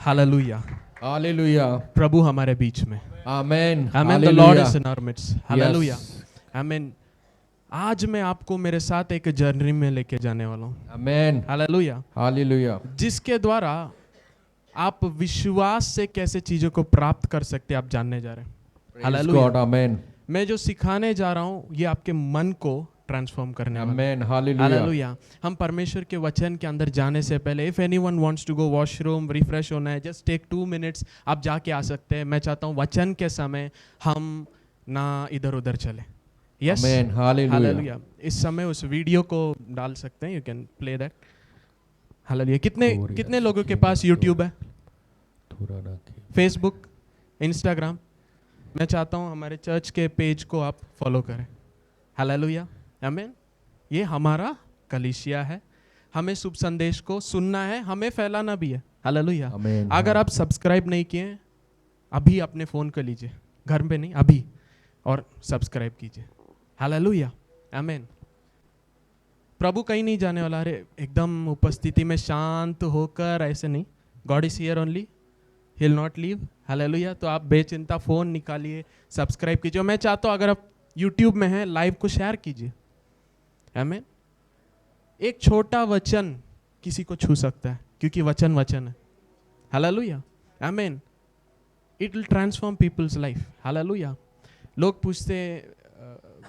Hallelujah. Hallelujah. प्रभु हमारे बीच में। Amen. Amen. The lord is in our midst. Hallelujah. Amen. आज मैं आपको मेरे साथ एक जर्नी में लेके जाने वाला हूँ। आमेन। हालेलुया। हालेलुया। जिसके द्वारा आप विश्वास से कैसे चीजों को प्राप्त कर सकते हैं आप जानने जा रहे हैं। हालेलुया। आमेन। मैं जो सिखाने जा रहा हूँ ये आपके मन को ट्रांसफॉर्म करने वाला है। आमेन। हालेलुया। हालेलुया। हम परमेश्वर के वचन के अंदर जाने से पहले if anyone wants to go washroom refresh होना है जस्ट टेक 2 मिनट्स आप जाके आ सकते हैं। मैं चाहता हूँ वचन के समय हम ना इधर उधर चले। यस। आमेन। हालेलुया। इस समय उस वीडियो को डाल सकते हैं। You can play that. Hallelujah. कितने लोगों के पास यूट्यूब है, फेसबुक, इंस्टाग्राम? मैं चाहता हूँ हमारे चर्च के पेज को आप फॉलो करें। हालेलुया। आमीन। ये हमारा कलीसिया है, हमें शुभ संदेश को सुनना है, हमें फैलाना भी है। हालेलुया। अगर आप सब्सक्राइब नहीं किए अभी अपने फ़ोन कर लीजिए, घर पे नहीं अभी, और सब्सक्राइब कीजिए। हालेलुया। आमीन। प्रभु कहीं नहीं जाने वाला। अरे एकदम उपस्थिति में शांत होकर ऐसे नहीं। God is here only, he will not leave. Hallelujah. तो आप बेचिंता फ़ोन निकालिए, सब्सक्राइब कीजिए। मैं चाहता हूँ अगर आप यूट्यूब में हैं लाइव को शेयर कीजिए। आमीन। एक छोटा वचन किसी को छू सकता है क्योंकि वचन वचन है। हालेलुया। आमीन। It will transform people's life. Hallelujah. लोग पूछते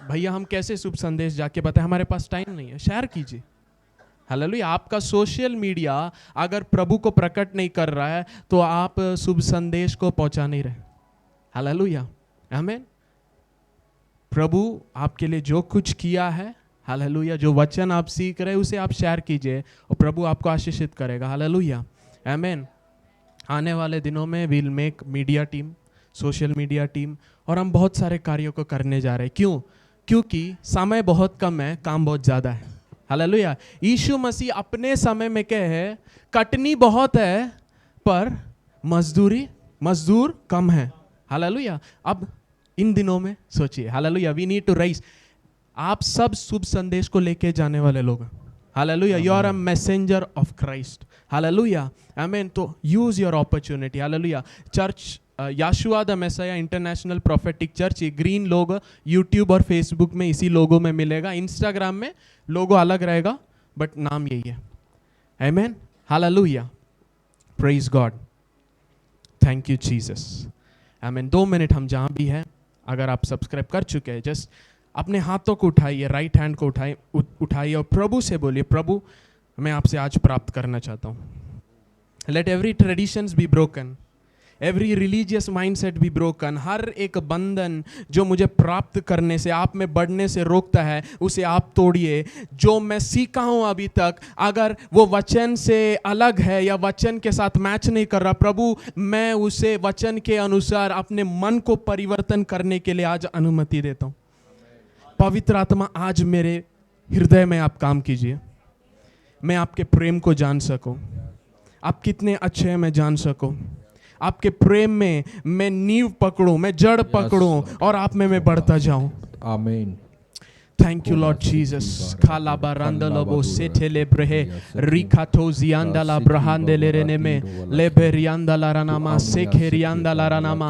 भैया हम कैसे शुभ संदेश जाके बताएं, हमारे पास टाइम नहीं है। शेयर कीजिए। हालेलुया। आपका सोशल मीडिया अगर प्रभु को प्रकट नहीं कर रहा है तो आप शुभ संदेश को पहुंचा नहीं रहे। हालेलुया। आमीन। प्रभु आपके लिए जो कुछ किया है, हालेलुया, जो वचन आप सीख रहे हैं उसे आप शेयर कीजिए और प्रभु आपको आशीषित करेगा। हालेलुया। आमीन। आने वाले दिनों में we'll make media team, social media team, और हम बहुत सारे कार्यों को करने जा रहे हैं। क्यों? क्योंकि समय बहुत कम है, काम बहुत ज़्यादा है। हालेलुया। यीशु मसीह अपने समय में कहे है कटनी बहुत है पर मजदूर कम है। हालेलुया। अब इन दिनों में सोचिए। Hallelujah. We need to rise. आप सब शुभ संदेश को लेके जाने वाले लोग। Hallelujah. You are a messenger of Christ. Hallelujah. Amen. तो use your opportunity. Hallelujah. Church Yeshua the messiah international prophetic church, ये ग्रीन लोगो यूट्यूब और फेसबुक में इसी लोगो में मिलेगा। इंस्टाग्राम में लोगो अलग रहेगा बट नाम यही है। आमीन। Hallelujah. Praise God. Thank you Jesus. आमीन। 2 मिनट हम जहाँ भी हैं, अगर आप सब्सक्राइब कर चुके हैं जस्ट अपने हाथों को उठाइए, राइट हैंड को उठाइए और प्रभु से बोलिए, प्रभु मैं आपसे आज प्राप्त करना चाहता हूँ। Let every traditions be broken, every religious mindset be broken. हर एक बंधन जो मुझे प्राप्त करने से, आप में बढ़ने से रोकता है, उसे आप तोड़िए। जो मैं सीखा हूँ अभी तक, अगर वो वचन से अलग है या वचन के साथ मैच नहीं कर रहा, प्रभु मैं उसे वचन के अनुसार अपने मन को परिवर्तन करने के लिए आज अनुमति देता हूँ। पवित्र आत्मा आज मेरे हृदय में आप काम कीजिए, मैं आपके प्रेम को जान सकूं, आप कितने अच्छे हैं मैं जान सकूं, आपके प्रेम में मैं नींव पकड़ूं, मैं जड़ पकड़ूं और आप में मैं बढ़ता जाऊं। आमीन। Thank you, Lord Jesus. Kala baranda lobo setele brehe rikato zianda la brahande lereneme leberianda la ranama sekerianda la ranama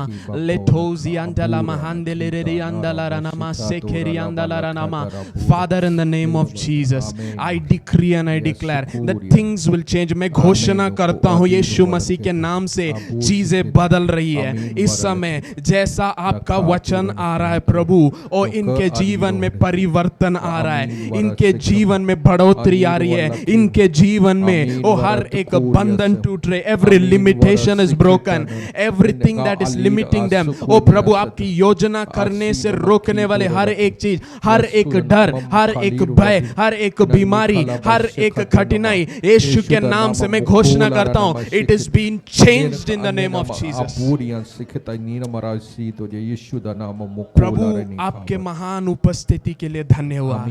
leto zianda la mahande lererianda la ranama sekerianda la ranama. Father, in the name of Jesus, I decree and I declare that things will change. मैं घोषणा करता हूँ यीशु मसीह के नाम से चीजें बदल रही है इस समय। जैसा आपका वचन आ रहा है प्रभु, और इनके जीवन में परिवर्तन आ रहा है, इनके जीवन में बढ़ोतरी आ रही है, इनके जीवन में वो हर एक बंधन टूट रहे। Every limitation is broken, everything that is limiting them, ओ प्रभु आपकी योजना करने से रोकने वाले हर एक चीज, हर एक डर, हर एक भय, हर एक बीमारी, हर एक कठिनाई यीशु के नाम से मैं घोषणा करता हूं, it is been changed in the name of Jesus. प्रभु आपके महान उपस्थिति के लिए धन्यवाद।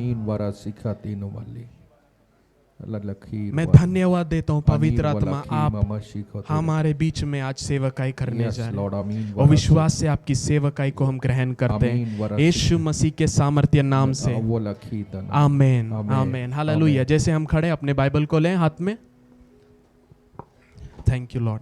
मैं धन्यवाद देता हूँ पवित्र आत्मा, आप हमारे बीच में आज सेवकाई करने जा रहे हैं और विश्वास से आपकी सेवकाई को हम ग्रहण करते हैं यीशु मसीह के सामर्थ्य नाम से। आमीन। आमीन। हालेलुया। जैसे हम खड़े अपने बाइबल को लें हाथ में। Thank you Lord.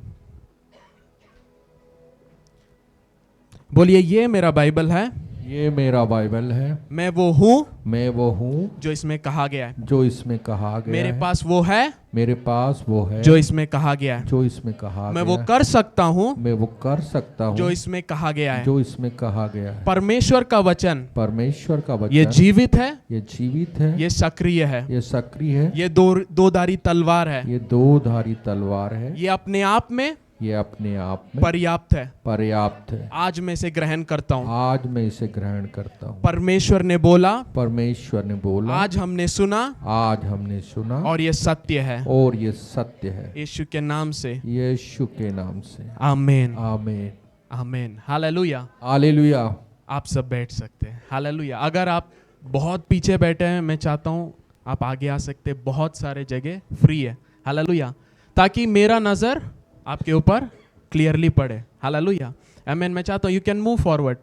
बोलिए ये मेरा बाइबल है, ये मेरा बाइबल है, मैं वो हूँ मैं वो हूँ जो इसमें कहा गया है। जो इसमें कहा गया मेरे है। पास वो है मेरे पास वो है जो इसमें कहा गया है। जो इसमें कहा मैं गया वो है। कर सकता हूँ मैं वो कर सकता हूँ जो इसमें कहा गया है। जो इसमें कहा गया है। परमेश्वर का वचन परमेश्वर का ये वचन जीवित है, ये जीवित है, ये सक्रिय है, ये सक्रिय है, ये दो धारी तलवार है, ये दो धारी तलवार है, ये अपने आप में ये अपने आप में पर्याप्त है। पर्याप्त है। आज मैं इसे ग्रहण करता हूँ। आज मैं इसे ग्रहण करता हूँ। परमेश्वर ने बोला, परमेश्वर ने बोला, आज हमने सुना आज हमने सुना, और ये सत्य है। और ये सत्य है। यीशु के नाम से यीशु के नाम से आमीन, आमीन, आमीन, हालेलुया। हालेलुया। आप सब बैठ सकते हैं। हालेलुया। अगर आप बहुत पीछे बैठे हैं, मैं चाहता हूँ आप आगे आ सकते हैं। बहुत सारे जगह फ्री है। हालेलुया। ताकि मेरा नज़र आपके ऊपर क्लियरली पड़े। हालेलुया, आमीन। मैं चाहता हूँ यू कैन मूव फॉरवर्ड।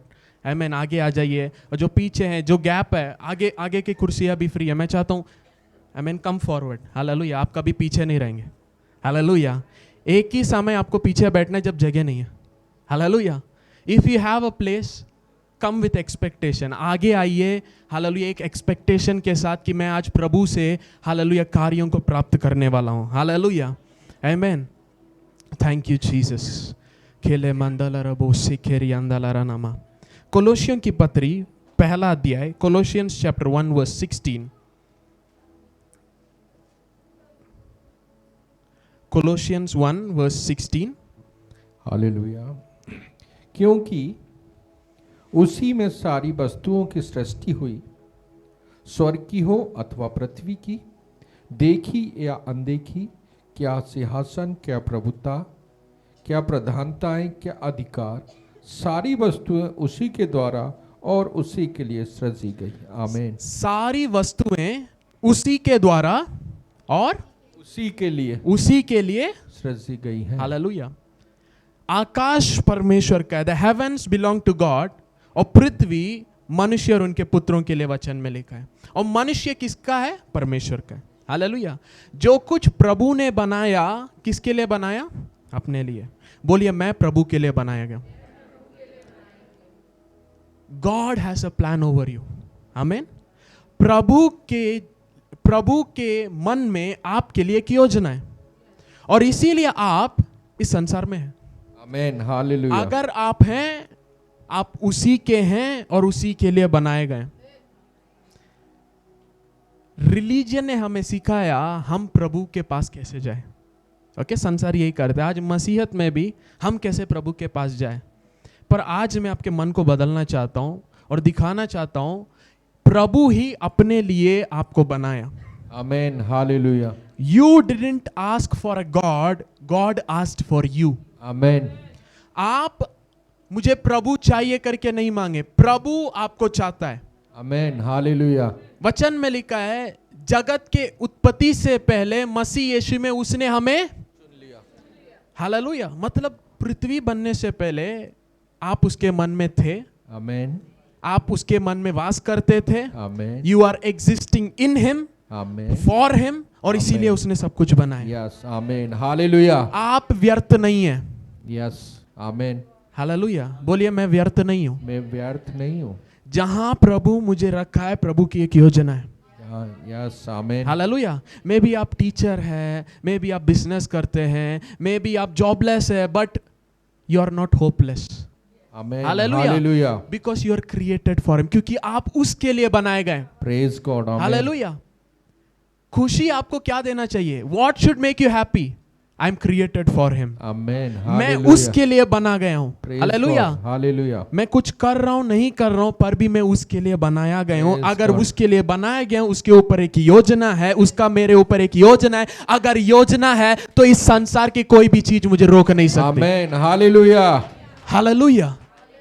आमीन, आगे आ जाइए। और जो पीछे हैं, जो गैप है, आगे की कुर्सियाँ भी फ्री है। मैं चाहता हूँ आमीन कम फॉरवर्ड। हालेलुया, आप कभी पीछे नहीं रहेंगे। हालेलुया। एक ही समय आपको पीछे बैठना है जब जगह नहीं है। Hallelujah. If you have a place, come with expectation. आगे आइए। हालेलुया, एक एक्सपेक्टेशन के साथ कि मैं आज प्रभु से हालेलुया कार्यों को प्राप्त करने वाला हूँ। हालेलुया, आमीन। Thank you Jesus. खेले मंदला रबो सिखेरी अंदला नामा। कोलोसियन की पत्री पहला अध्याय, कोलोसियंस चैप्टर 1 वर्स 16। कोलोसियंस 1 वर्स 16। हालेलुया। क्योंकि उसी में सारी वस्तुओं की सृष्टि हुई, स्वर्ग की हो अथवा पृथ्वी की, देखी या अनदेखी, क्या सिंहासन, क्या प्रभुता, क्या प्रधानताएं, क्या अधिकार, सारी वस्तुएं उसी के द्वारा और उसी के लिए सृजी गई। आमीन। सारी वस्तुएं उसी के द्वारा और उसी के लिए सृजी गई हैं। हालेलुया। आकाश परमेश्वर का है, the heavens belong to God, और पृथ्वी मनुष्य और उनके पुत्रों के लिए वचन में लिखा है। और मनुष्य किसका है? परमेश्वर का है। हालेलुया। जो कुछ प्रभु ने बनाया, किसके लिए बनाया? अपने लिए। बोलिए मैं प्रभु के लिए बनाया गया। God has a plan over you. आमीन। प्रभु के मन में आपके लिए एक योजना है, और इसीलिए आप इस संसार में हैं। आमीन, हालेलुया। अगर आप हैं, आप उसी के हैं और उसी के लिए बनाए गए। रिलीजन ने हमें सिखाया हम प्रभु के पास कैसे जाए। ओके, संसार यही करते हैं। आज मसीहत में भी हम कैसे प्रभु के पास जाए। पर आज मैं आपके मन को बदलना चाहता हूं और दिखाना चाहता हूं प्रभु ही अपने लिए आपको बनाया। आमीन, हालेलुया। You didn't ask for a God, God asked for you. आमीन। आप मुझे प्रभु चाहिए करके नहीं मांगे, प्रभु आपको चाहता है। आमीन, हालेलुया। वचन में लिखा है जगत के उत्पत्ति से पहले मसीह यीशु में उसने हमें चुन लिया। हालेलुया। मतलब पृथ्वी बनने से पहले आप उसके मन में थे। आमीन। आप उसके मन में वास करते थे। आमीन। You are existing in him, आमीन, फॉर हिम, और इसीलिए उसने सब कुछ बनाया। Yes, amen, hallelujah. आप व्यर्थ नहीं है। Yes, amen. हालेलुया। बोलिए मैं व्यर्थ नहीं हूं। मैं व्यर्थ नहीं हूँ। जहां प्रभु मुझे रखा है, प्रभु की एक योजना है। Yes, amen. Hallelujah. Maybe आप टीचर है, मे बी आप बिजनेस करते हैं, मे बी आप जॉबलेस है, but you are not hopeless. Amen, hallelujah. Hallelujah. Because you are created for him, क्योंकि आप उसके लिए बनाए गए। Praise God. आमीन। हालेलुया। खुशी आपको क्या देना चाहिए? What should make you happy? I am created for him. Amen, मैं हालेलुया। उसके लिए बना गया हूं। Praise hallelujah. God, hallelujah. मैं कुछ कर रहा हूं, नहीं कर रहा हूं, पर भी मैं उसके लिए बनाया गया हूं। Praise अगर God. उसके लिए बनाया गया हूं, उसके ऊपर एक योजना है, उसका मेरे ऊपर एक योजना है। अगर योजना है तो इस संसार की कोई भी चीज मुझे रोक नहीं सकती। आमीन, हालेलुया। हालेलुया।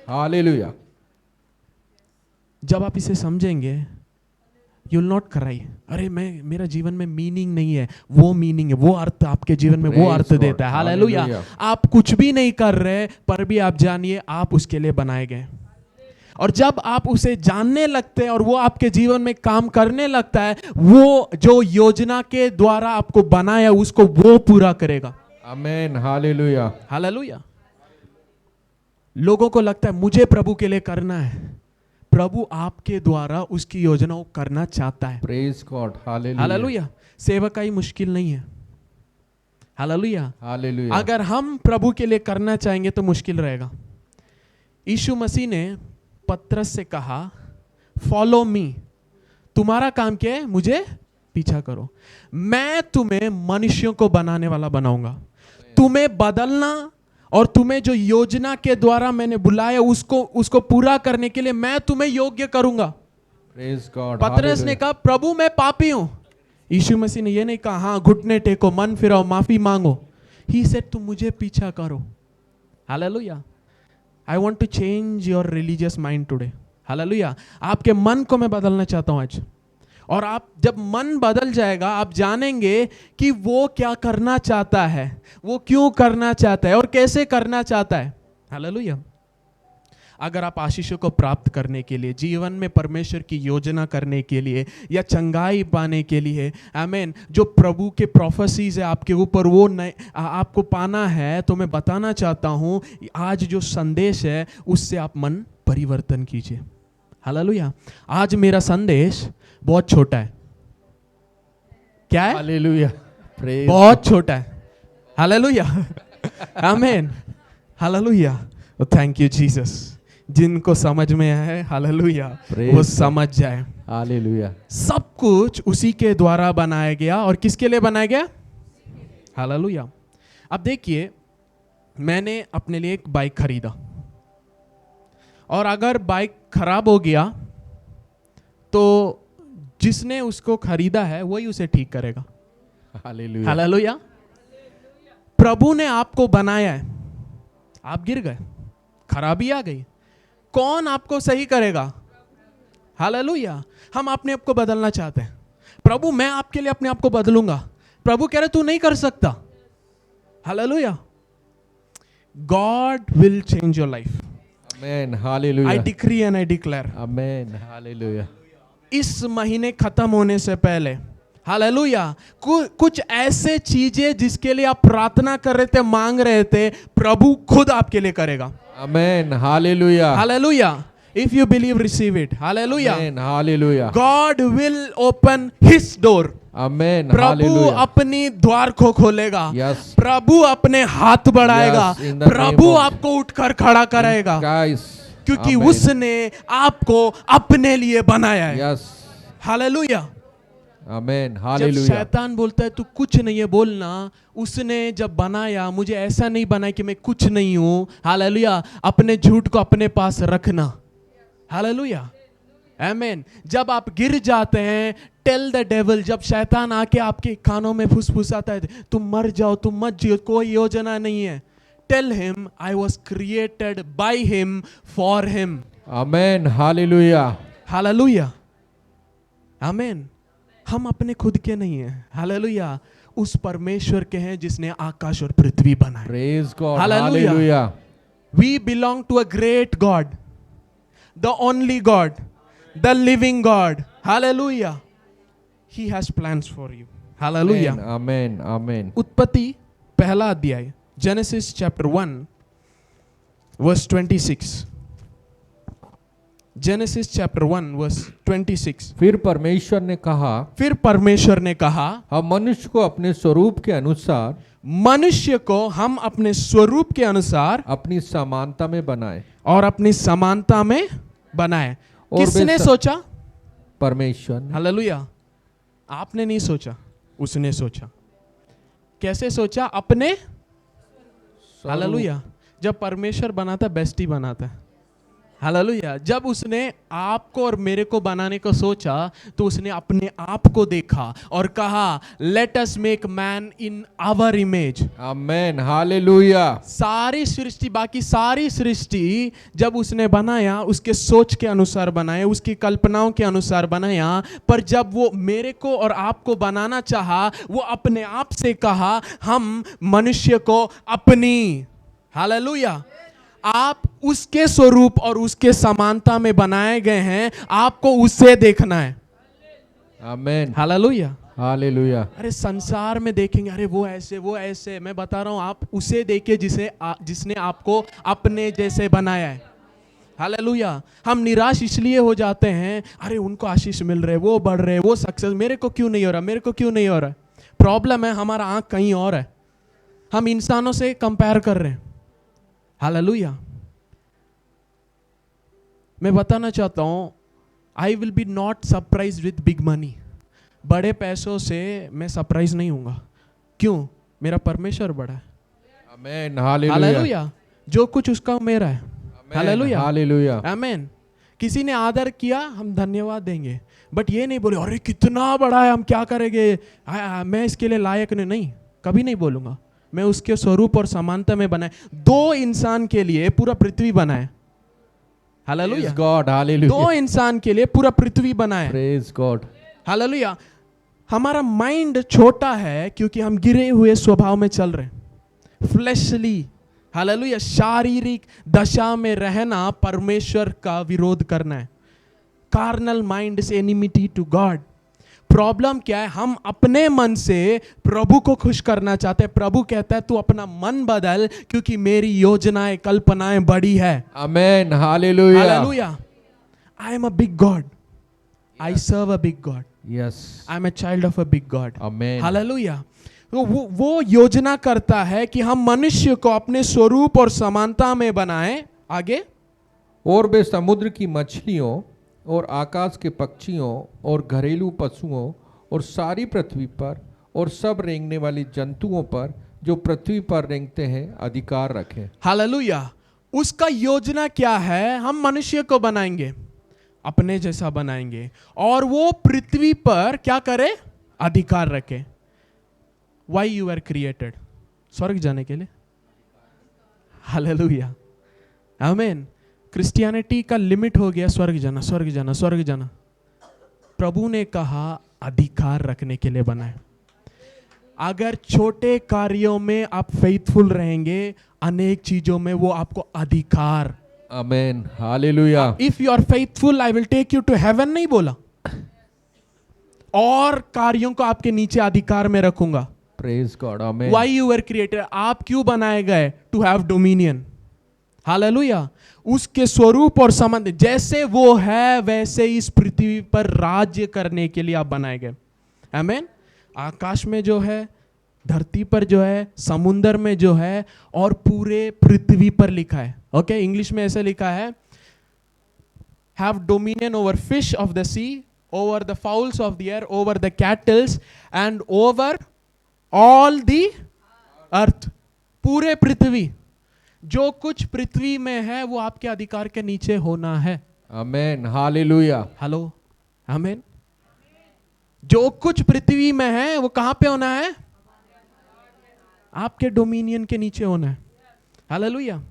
हालेलुया। जब आप इसे समझेंगे, यू विल नॉट क्राई, अरे मेरा जीवन में मीनिंग नहीं है। वो मीनिंग है, वो अर्थ आपके जीवन में वो अर्थ देता है। हालेलुया। आप कुछ भी नहीं कर रहे, पर भी आप जानिए आप उसके लिए बनाए गए। और जब आप उसे जानने लगते हैं और वो आपके जीवन में काम करने लगता है, वो जो योजना के द्वारा आपको बनाया उसको वो पूरा करेगा। आमीन, हालेलुया। हालेलुया। लोगों को लगता है मुझे प्रभु के लिए करना है, प्रभु आपके द्वारा उसकी योजना को करना चाहता है। Praise God, hallelujah, hallelujah. सेवकाई मुश्किल नहीं है। हालेलुया। हालेलुया। अगर हम प्रभु के लिए करना चाहेंगे तो मुश्किल रहेगा। यीशु मसीह ने पतरस से कहा फॉलो मी, तुम्हारा काम क्या है, मुझे पीछा करो, मैं तुम्हें मनुष्यों को बनाने वाला बनाऊंगा। तुम्हें बदलना और तुम्हें जो योजना के द्वारा मैंने बुलाया उसको पूरा करने के लिए मैं तुम्हें योग्य करूंगा। Praise God. पतरस ने कहा प्रभु मैं पापी हूं। यीशु मसीह ने ये नहीं कहा हाँ घुटने टेको, मन फिराओ, माफी मांगो। ही सेड तुम मुझे पीछा करो। हालेलुया। I want to change your religious mind today. हालेलुया। आपके मन को मैं बदलना चाहता हूं आज। और आप जब मन बदल जाएगा आप जानेंगे कि वो क्या करना चाहता है, वो क्यों करना चाहता है और कैसे करना चाहता है। हालेलुया। अगर आप आशीषों को प्राप्त करने के लिए, जीवन में परमेश्वर की योजना करने के लिए या चंगाई पाने के लिए, आमीन, जो प्रभु के प्रोफेसीज है आपके ऊपर वो आपको पाना है, तो मैं बताना चाहता हूं आज जो संदेश है उससे आप मन परिवर्तन कीजिए। हालेलुया। आज मेरा संदेश बहुत छोटा है। क्या है? हालेलुया। प्रेज, बहुत छोटा है। हालेलुया। आमीन। हालेलुया। Thank you Jesus. जिनको समझ में आए हालेलुया वो समझ जाए। हालेलुया। सब कुछ उसी के द्वारा बनाया गया। और किसके लिए बनाया गया? हालेलुया। अब देखिए, मैंने अपने लिए एक बाइक खरीदा और अगर बाइक खराब हो गया तो जिसने उसको खरीदा है वही उसे ठीक करेगा। हालेलुया। हालेलुया। प्रभु ने आपको बनाया है, आप गिर गए, खराबी आ गई, कौन आपको सही करेगा? हालेलुया। हम अपने आप को बदलना चाहते हैं। प्रभु मैं आपके लिए अपने आप को बदलूंगा। प्रभु कह रहे तू नहीं कर सकता। Hallelujah. God will change your life. Amen. Hallelujah. I decree and I declare. Amen. Hallelujah. इस महीने खत्म होने से पहले हालेलुया कुछ ऐसे चीजें जिसके लिए आप प्रार्थना कर रहे थे, मांग रहे थे, प्रभु खुद आपके लिए करेगा। Amen. Hallelujah. Hallelujah. If you believe receive it. Hallelujah. Amen. Hallelujah. God will open his door. Amen. प्रभु हालेलुया। अपनी द्वार को खोलेगा। Yes. प्रभु अपने हाथ बढ़ाएगा। Yes, in the Prabhu name of- आपको उठकर खड़ा कराएगा Guys, क्योंकि Amen. उसने आपको अपने लिए बनाया है। Yes. हालेलुया। आमेन। जब हालेलुया। शैतान बोलता है तू कुछ नहीं है, बोलना उसने जब बनाया मुझे ऐसा नहीं बनाया कि मैं कुछ नहीं हूं। हालेलुया। अपने झूठ को अपने पास रखना। हालेलुया। आमेन। जब आप गिर जाते हैं, टेल द डेविल, जब शैतान आके आपके कानों में फुसफुसाता है तुम मर जाओ, तुम मत जियो, कोई योजना नहीं है, tell him I was created by him for him. Amen. Hallelujah. Hallelujah. Amen. हम अपने खुद के नहीं हैं। हालेलुया। उस परमेश्वर के हैं जिसने आकाश और पृथ्वी बनाए। Praise God. Hallelujah. Hallelujah. We belong to a great God, the only God, the living God. Hallelujah. He has plans for you. Hallelujah. आमेन। आमेन। उत्पत्ति पहला अध्याय, Genesis chapter 1 verse 26. Genesis chapter 1 verse 26. फिर परमेश्वर ने कहा, फिर परमेश्वर ने कहा हम मनुष्य को अपने स्वरूप के अनुसार, मनुष्य को हम अपने स्वरूप के अनुसार अपनी समानता में बनाए। और अपनी समानता में बनाए। और किसने बेशक- सोचा? परमेश्वर ने। हालेलुया। आपने नहीं सोचा, उसने सोचा। कैसे सोचा? अपने। हालेलुया। जब परमेश्वर बनाता बेस्ट ही बनाता है। हालेलुया। जब उसने आपको और मेरे को बनाने को सोचा तो उसने अपने आप को देखा और कहा let us make man in our image. आमेन। हालेलुया। सारी सृष्टि, बाकी सारी सृष्टि जब उसने बनाया उसके सोच के अनुसार बनाया, उसकी कल्पनाओं के अनुसार बनाया, पर जब वो मेरे को और आपको बनाना चाहा वो अपने आप से कहा हम मनुष्य को अपनी। हालेलुया। आप उसके स्वरूप और उसके समानता में बनाए गए हैं, आपको उससे देखना है। आमेन। हालेलुया। हालेलुया। अरे संसार में देखेंगे, अरे वो ऐसे, मैं बता रहा हूं आप उसे देखिए जिसने आपको अपने जैसे बनाया है। हालेलुया। हम निराश इसलिए हो जाते हैं, अरे उनको आशीष मिल रहे, वो बढ़ रहे, वो सक्सेस, मेरे को क्यों नहीं हो रहा, मेरे को क्यों नहीं हो रहा। प्रॉब्लम है हमारा आंख कहीं और है, हम इंसानों से कंपेयर कर रहे हैं। हालेलुया। मैं बताना चाहता हूं, I will be not surprise with big money. बड़े पैसों से मैं सरप्राइज नहीं हूंगा। क्यों? मेरा परमेश्वर बड़ा है। आमेन। हालेलुया। हालेलुया। जो कुछ उसका मेरा है। हालेलुया। हालेलुया। आमेन। किसी ने आदर किया, हम धन्यवाद देंगे, बट ये नहीं बोले अरे कितना बड़ा है, हम क्या करेंगे, मैं इसके लिए लायक नहीं, कभी नहीं बोलूंगा। मैं उसके स्वरूप और समानता में बनाए। दो इंसान के लिए पूरा पृथ्वी बनाए। हालेलुया। Praise God. हालेलुया। दो इंसान के लिए पूरा पृथ्वी बनाए। Praise God. हालेलुया। हमारा माइंड छोटा है क्योंकि हम गिरे हुए स्वभाव में चल रहे हैं, फ्लैशली। हालेलुया। शारीरिक दशा में रहना परमेश्वर का विरोध करना है। Carnal mind is enmity to God. Problem क्या है? हम अपने मन से प्रभु को खुश करना चाहते हैं। प्रभु कहता है तू अपना मन बदल, क्योंकि मेरी योजनाएं कल्पनाएं बड़ी है। आमेन। Hallelujah. Hallelujah. I am a big God, I serve a big God, yes, I am a child of a big God. Amen. Hallelujah. तो वो योजना करता है कि हम मनुष्य को अपने स्वरूप और समानता में बनाएं। आगे, और वे समुद्र की मछलियों और आकाश के पक्षियों और घरेलू पशुओं और सारी पृथ्वी पर और सब रेंगने वाली जंतुओं पर जो पृथ्वी पर रेंगते हैं अधिकार रखें। हालेलुया। उसका योजना क्या है? हम मनुष्य को बनाएंगे, अपने जैसा बनाएंगे, और वो पृथ्वी पर क्या करे? अधिकार रखे। Why you were created? स्वर्ग जाने के लिए। हालेलुया। आमीन। क्रिश्चियनिटी का लिमिट हो गया स्वर्ग जाना, स्वर्ग जाना, स्वर्ग जाना। प्रभु ने कहा अधिकार रखने के लिए बनाए। अगर छोटे कार्यों में आप फेथफुल रहेंगे, अनेक चीजों में वो आपको अधिकार। Amen. Hallelujah. If you are faithful I will take you to heaven नहीं बोला, और कार्यों को आपके नीचे अधिकार में रखूंगा। Praise God. Amen. Why you were created? आप क्यों बनाए गए? To have dominion. हालेलुया। उसके स्वरूप और संबंध जैसे वो है वैसे इस पृथ्वी पर राज्य करने के लिए आप बनाए गए। आमेन। आकाश में जो है, धरती पर जो है, समुद्र में जो है, और पूरे पृथ्वी पर लिखा है। ओके, इंग्लिश में ऐसे लिखा है, have dominion over fish of the sea, over the fowls of the air, over the cattles and over all the earth. पूरे पृथ्वी, जो कुछ पृथ्वी में है वो आपके अधिकार के नीचे होना है। आमेन। हालेलुया। हेलो। आमेन। जो कुछ पृथ्वी में है वो कहां पे होना है? आपके डोमिनियन के नीचे होना है। हालेलुया।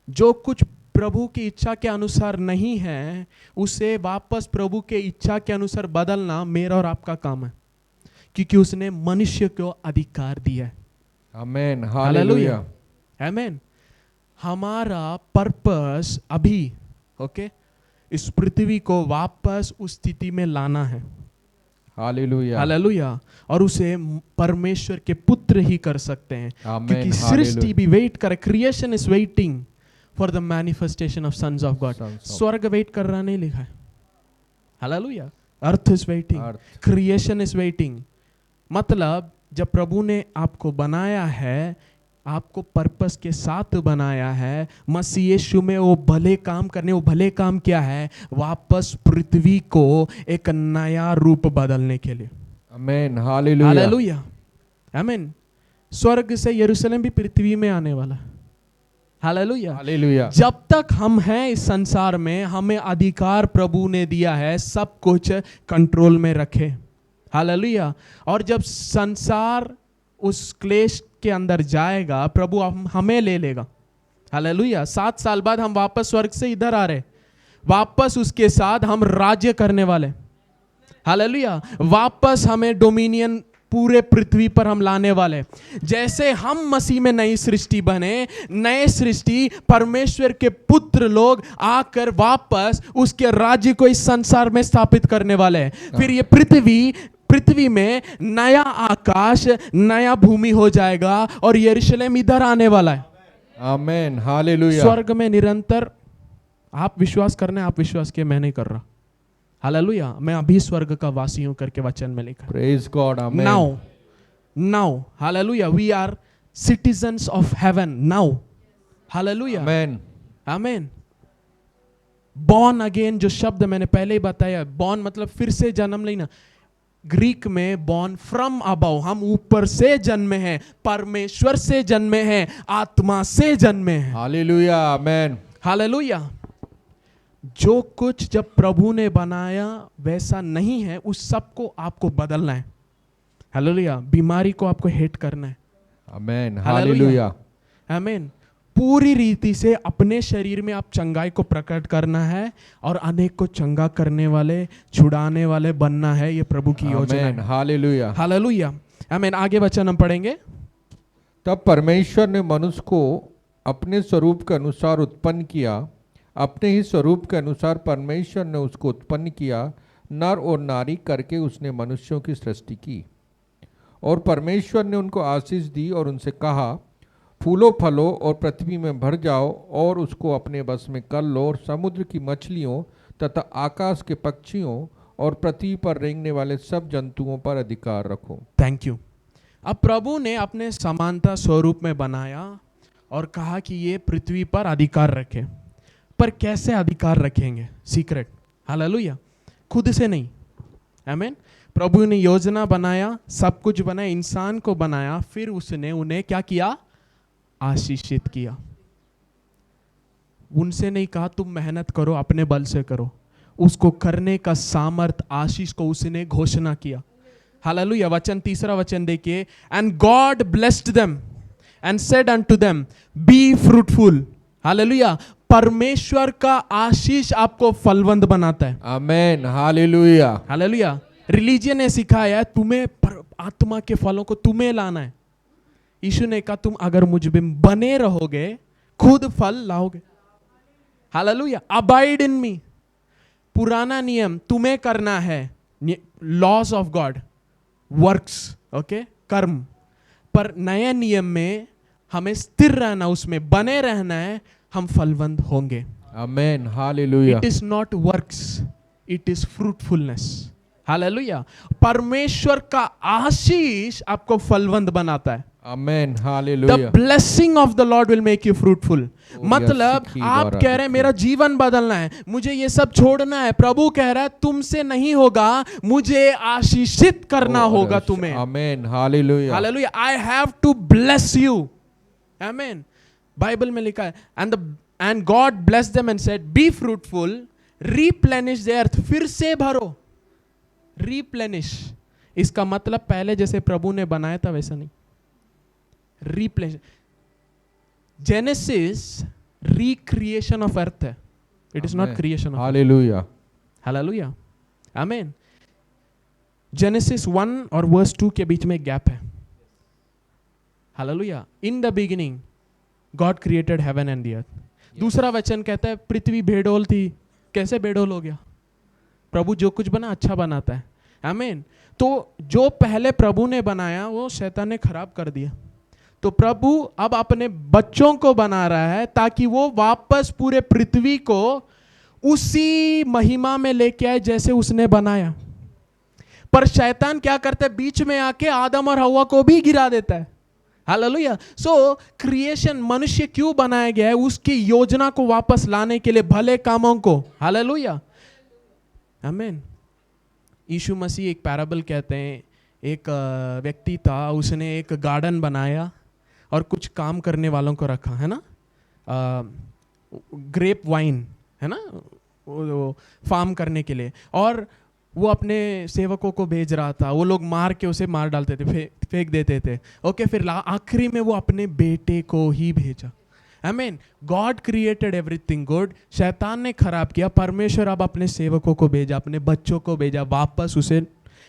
जो कुछ प्रभु की इच्छा के अनुसार नहीं है, उसे वापस प्रभु के इच्छा के अनुसार बदलना मेरा और आपका काम है, क्योंकि उसने मनुष्य को अधिकार दिया है। आमेन। हालेलुया। आमेन। हमारा पर्पस अभी ओके इस पृथ्वी को वापस उस स्थिति में लाना है। हालेलुया। हालेलुया। और उसे परमेश्वर के पुत्र ही कर सकते हैं, आमेन। क्योंकि सृष्टि भी वेट करे, creation is waiting for the manifestation of sons of God. स्वर्ग वेट कर रहा नहीं लिखा है। हालेलुया। Earth is waiting, creation is waiting. मतलब जब प्रभु ने आपको बनाया है, आपको पर्पस के साथ बनाया है, मसीह यीशु में वो भले काम करने। वो भले काम क्या है? वापस पृथ्वी को एक नया रूप बदलने के लिए। आमेन। हालेलुया। हालेलुया। आमीन। स्वर्ग से यरूशलेम भी पृथ्वी में आने वाला है। हालेलुया। हालेलुया। जब तक हम हैं इस संसार में, हमें अधिकार प्रभु ने दिया है सब कुछ कंट्रोल में रखे। हालेलुया। और जब संसार उस क्लेश के अंदर जाएगा, प्रभु हमें ले लेगा। हालेलुया। 7 साल बाद हम वापस स्वर्ग से इधर आ रहे, वापस उसके साथ हम राज्य करने वाले। हालेलुया। वापस हमें डोमिनियन पूरे पृथ्वी पर हम लाने वाले। जैसे हम मसीह में नई सृष्टि बने, नए सृष्टि परमेश्वर के पुत्र लोग आकर वापस उसके राज्य को इस संसार में स्थापित करने वाले हैं। फिर ये पृथ्वी पृथ्वी में नया आकाश नया भूमि हो जाएगा और यरूशलेम इधर आने वाला है। आमेन, हालेलुया। स्वर्ग में निरंतर, आप विश्वास करना है, आप विश्वास किए, मैं नहीं कर रहा। हालेलुया, मैं अभी स्वर्ग का वासी हूं करके वचन में लिखा। प्रेज गॉड, आमेन। नाउ हालेलुया, we are citizens of heaven now. हालेलुया, आमेन, आमेन। बॉर्न अगेन जो शब्द मैंने पहले ही बताया, बॉर्न मतलब फिर से जन्म लेना। ग्रीक में बॉर्न फ्रॉम अबव, हम ऊपर से जन्मे हैं, परमेश्वर से जन्मे हैं, आत्मा से जन्मे हैं। Hallelujah, amen. हालेलुया। जो कुछ जब प्रभु ने बनाया वैसा नहीं है, उस सब को आपको बदलना है। हालेलुया। बीमारी को आपको हेट करना है। आमेन, हालेलुया, आमीन। पूरी रीति से अपने शरीर में आप चंगाई को प्रकट करना है और अनेक को चंगा करने वाले, छुड़ाने वाले बनना है। ये प्रभु की योजना है। हालेलुया, हालेलुया, आमीन। आगे वचन हम पढ़ेंगे। तब परमेश्वर ने मनुष्य को अपने स्वरूप के अनुसार उत्पन्न किया, अपने ही स्वरूप के अनुसार परमेश्वर ने उसको उत्पन्न किया, नर और नारी करके उसने मनुष्यों की सृष्टि की। और परमेश्वर ने उनको आशीष दी और उनसे कहा, फूलो फलो और पृथ्वी में भर जाओ और उसको अपने बस में कर लो और समुद्र की मछलियों तथा आकाश के पक्षियों और पृथ्वी पर रेंगने वाले सब जंतुओं पर अधिकार रखो। Thank you. अब प्रभु ने अपने समानता स्वरूप में बनाया और कहा कि ये पृथ्वी पर अधिकार रखे। पर कैसे अधिकार रखेंगे? सीक्रेट। हालेलुया। खुद से नहीं। आमीन। प्रभु ने योजना बनाया, सब कुछ बनाया, इंसान को बनाया, फिर उसने उन्हें क्या किया? आशीषित किया। उनसे नहीं कहा तुम मेहनत करो, अपने बल से करो। उसको करने का सामर्थ, आशीष को उसने घोषणा किया। हालेलुया। वचन, तीसरा वचन देखिए। And God blessed them and said unto them be fruitful. Hallelujah. परमेश्वर का आशीष आपको फलवंत बनाता है। आमेन, हालेलुया, हालेलुया। रिलीजियन ने सिखाया तुम्हें आत्मा के फलों को तुम्हें लाना है। यीशु ने कहा तुम अगर मुझ में बने रहोगे खुद फल लाओगे। हालेलुया। Abide in me. पुराना नियम तुम्हें करना है, laws of God, works, okay, कर्म। पर नए नियम में हमें स्थिर रहना, उसमें बने रहना है, हम फलवंत होंगे। Amen, hallelujah. It is not works, it is fruitfulness. Hallelujah. परमेश्वर का आशीष आपको फलवंत बनाता है। आमेन, hallelujah. The blessing of the Lord will make you fruitful. मतलब आप कह रहे हैं मेरा जीवन बदलना है, मुझे ये सब छोड़ना है। प्रभु कह रहा है तुमसे नहीं होगा, मुझे आशीषित करना होगा तुम्हें। Amen, hallelujah, hallelujah. I have to bless you. Amen. Bible में लिखा है and God blessed them and said be fruitful, replenish the earth. फिर से भरो। replenish इसका मतलब पहले जैसे प्रभु ने बनाया था वैसा नहीं। Replace, Genesis recreation of earth है, it is not creation of. Hallelujah, hallelujah, amen. Genesis 1 और वर्स 2 के बीच में गैप है। Hallelujah. In the beginning God created heaven and the earth. दूसरा वचन कहता है पृथ्वी बेडोल थी। कैसे बेडोल हो गया? प्रभु जो कुछ बना अच्छा बनाता है। आमीन। तो जो पहले प्रभु ने बनाया वो शैतान ने खराब कर दिया। तो प्रभु अब अपने बच्चों को बना रहा है ताकि वो वापस पूरे पृथ्वी को उसी महिमा में लेके आए जैसे उसने बनाया। पर शैतान क्या करता है? बीच में आके आदम और हव्वा को भी गिरा देता है। हालेलुया। सो क्रिएशन, मनुष्य क्यों बनाया गया है? उसकी योजना को वापस लाने के लिए, भले कामों को। हालेलुया, आमीन। यीशु मसीह एक पैराबल कहते हैं, एक व्यक्ति था, उसने एक गार्डन बनाया और कुछ काम करने वालों को रखा, है ना, ग्रेप वाइन, है ना, वो फार्म करने के लिए। और वो अपने सेवकों को भेज रहा था, वो लोग मार के उसे मार डालते थे, फेंक देते थे। ओके, फिर आखिरी में वो अपने बेटे को ही भेजा। आमीन। गॉड क्रिएटेड एवरीथिंग गुड, शैतान ने खराब किया, परमेश्वर अब अपने सेवकों को भेजा, अपने बच्चों को भेजा वापस उसे।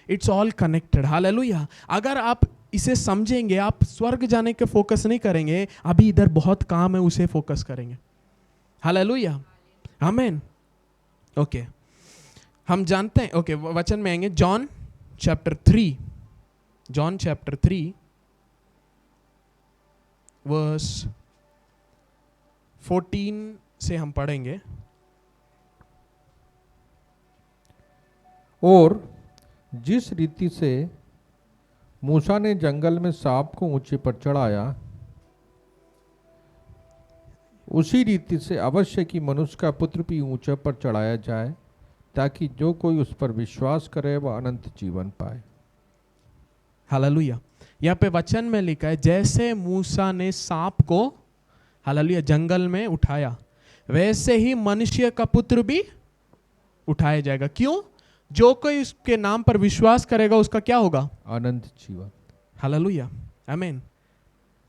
It's all connected. हालेलुया। अगर आप इसे समझेंगे, आप स्वर्ग जाने के फोकस नहीं करेंगे, अभी इधर बहुत काम है, उसे फोकस करेंगे। हालेलुया, आमीन। ओके, हम जानते हैं, ओके, वचन में आएंगे। John chapter 3, John chapter 3, verse 14 से हम पढ़ेंगे. और जिस रीति से मूसा ने जंगल में सांप को ऊंचे पर चढ़ाया, उसी रीति से अवश्य कि मनुष्य का पुत्र भी ऊंचे पर चढ़ाया जाए, ताकि जो कोई उस पर विश्वास करे वह अनंत जीवन पाए. हालेलुया. यहाँ पे वचन में लिखा है, जैसे मूसा ने सांप को हालेलुया जंगल में उठाया, वैसे ही मनुष्य का पुत्र भी उठाया जाएगा. क्यों? जो कोई उसके नाम पर विश्वास करेगा उसका क्या होगा? अनंत जीवन. हालेलुया. आमीन.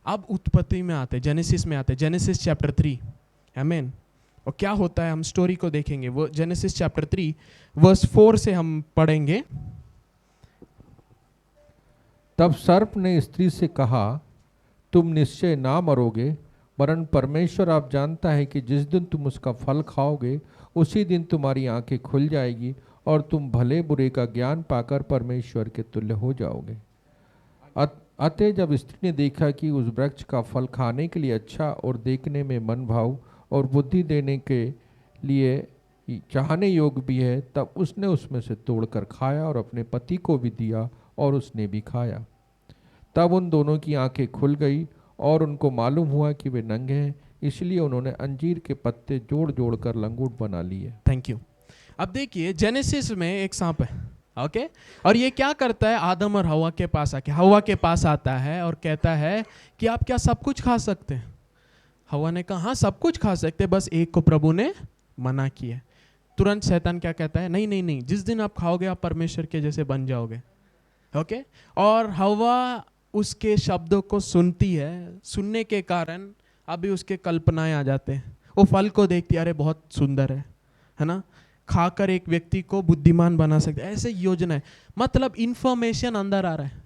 अब उत्पत्ति में आते, जेनेसिस में आते, जेनेसिस चैप्टर 3. आमीन. और क्या होता है हम स्टोरी को देखेंगे. वो जेनेसिस चैप्टर 3 वर्स 4 से हम पढ़ेंगे. तब सर्प ने स्त्री से कहा, तुम निश्चय ना मरोगे, वरन परमेश्वर आप जानता है कि जिस दिन तुम उसका फल खाओगे, उसी दिन तुम्हारी आंखें खुल जाएगी और तुम भले बुरे का ज्ञान पाकर परमेश्वर के तुल्य हो जाओगे. अतः जब स्त्री ने देखा कि उस वृक्ष का फल खाने के लिए अच्छा और देखने में मन भाव और बुद्धि देने के लिए चाहने योग्य भी है, तब उसने उसमें से तोड़कर खाया और अपने पति को भी दिया और उसने भी खाया. तब उन दोनों की आंखें खुल गई और उनको मालूम हुआ कि वे नंगे हैं, इसलिए उन्होंने अंजीर के पत्ते जोड़ जोड़ कर लंगूट बना लिए. Thank you. अब देखिए जेनेसिस में एक सांप है. ओके. और ये क्या करता है? आदम और हवा के पास आके हवा के पास आता है और कहता है कि आप क्या सब कुछ खा सकते हैं? हवा ने कहा हाँ सब कुछ खा सकते, बस एक को प्रभु ने मना किया. तुरंत शैतान क्या कहता है? नहीं नहीं नहीं, जिस दिन आप खाओगे आप परमेश्वर के जैसे बन जाओगे. ओके. और हवा उसके शब्दों को सुनती है. सुनने के कारण अभी उसके कल्पनाएं आ जाते हैं. वो फल को देखती है, अरे बहुत सुंदर है ना, खाकर एक व्यक्ति को बुद्धिमान बना सकते, ऐसे योजना है. मतलब इंफॉर्मेशन अंदर आ रहा है.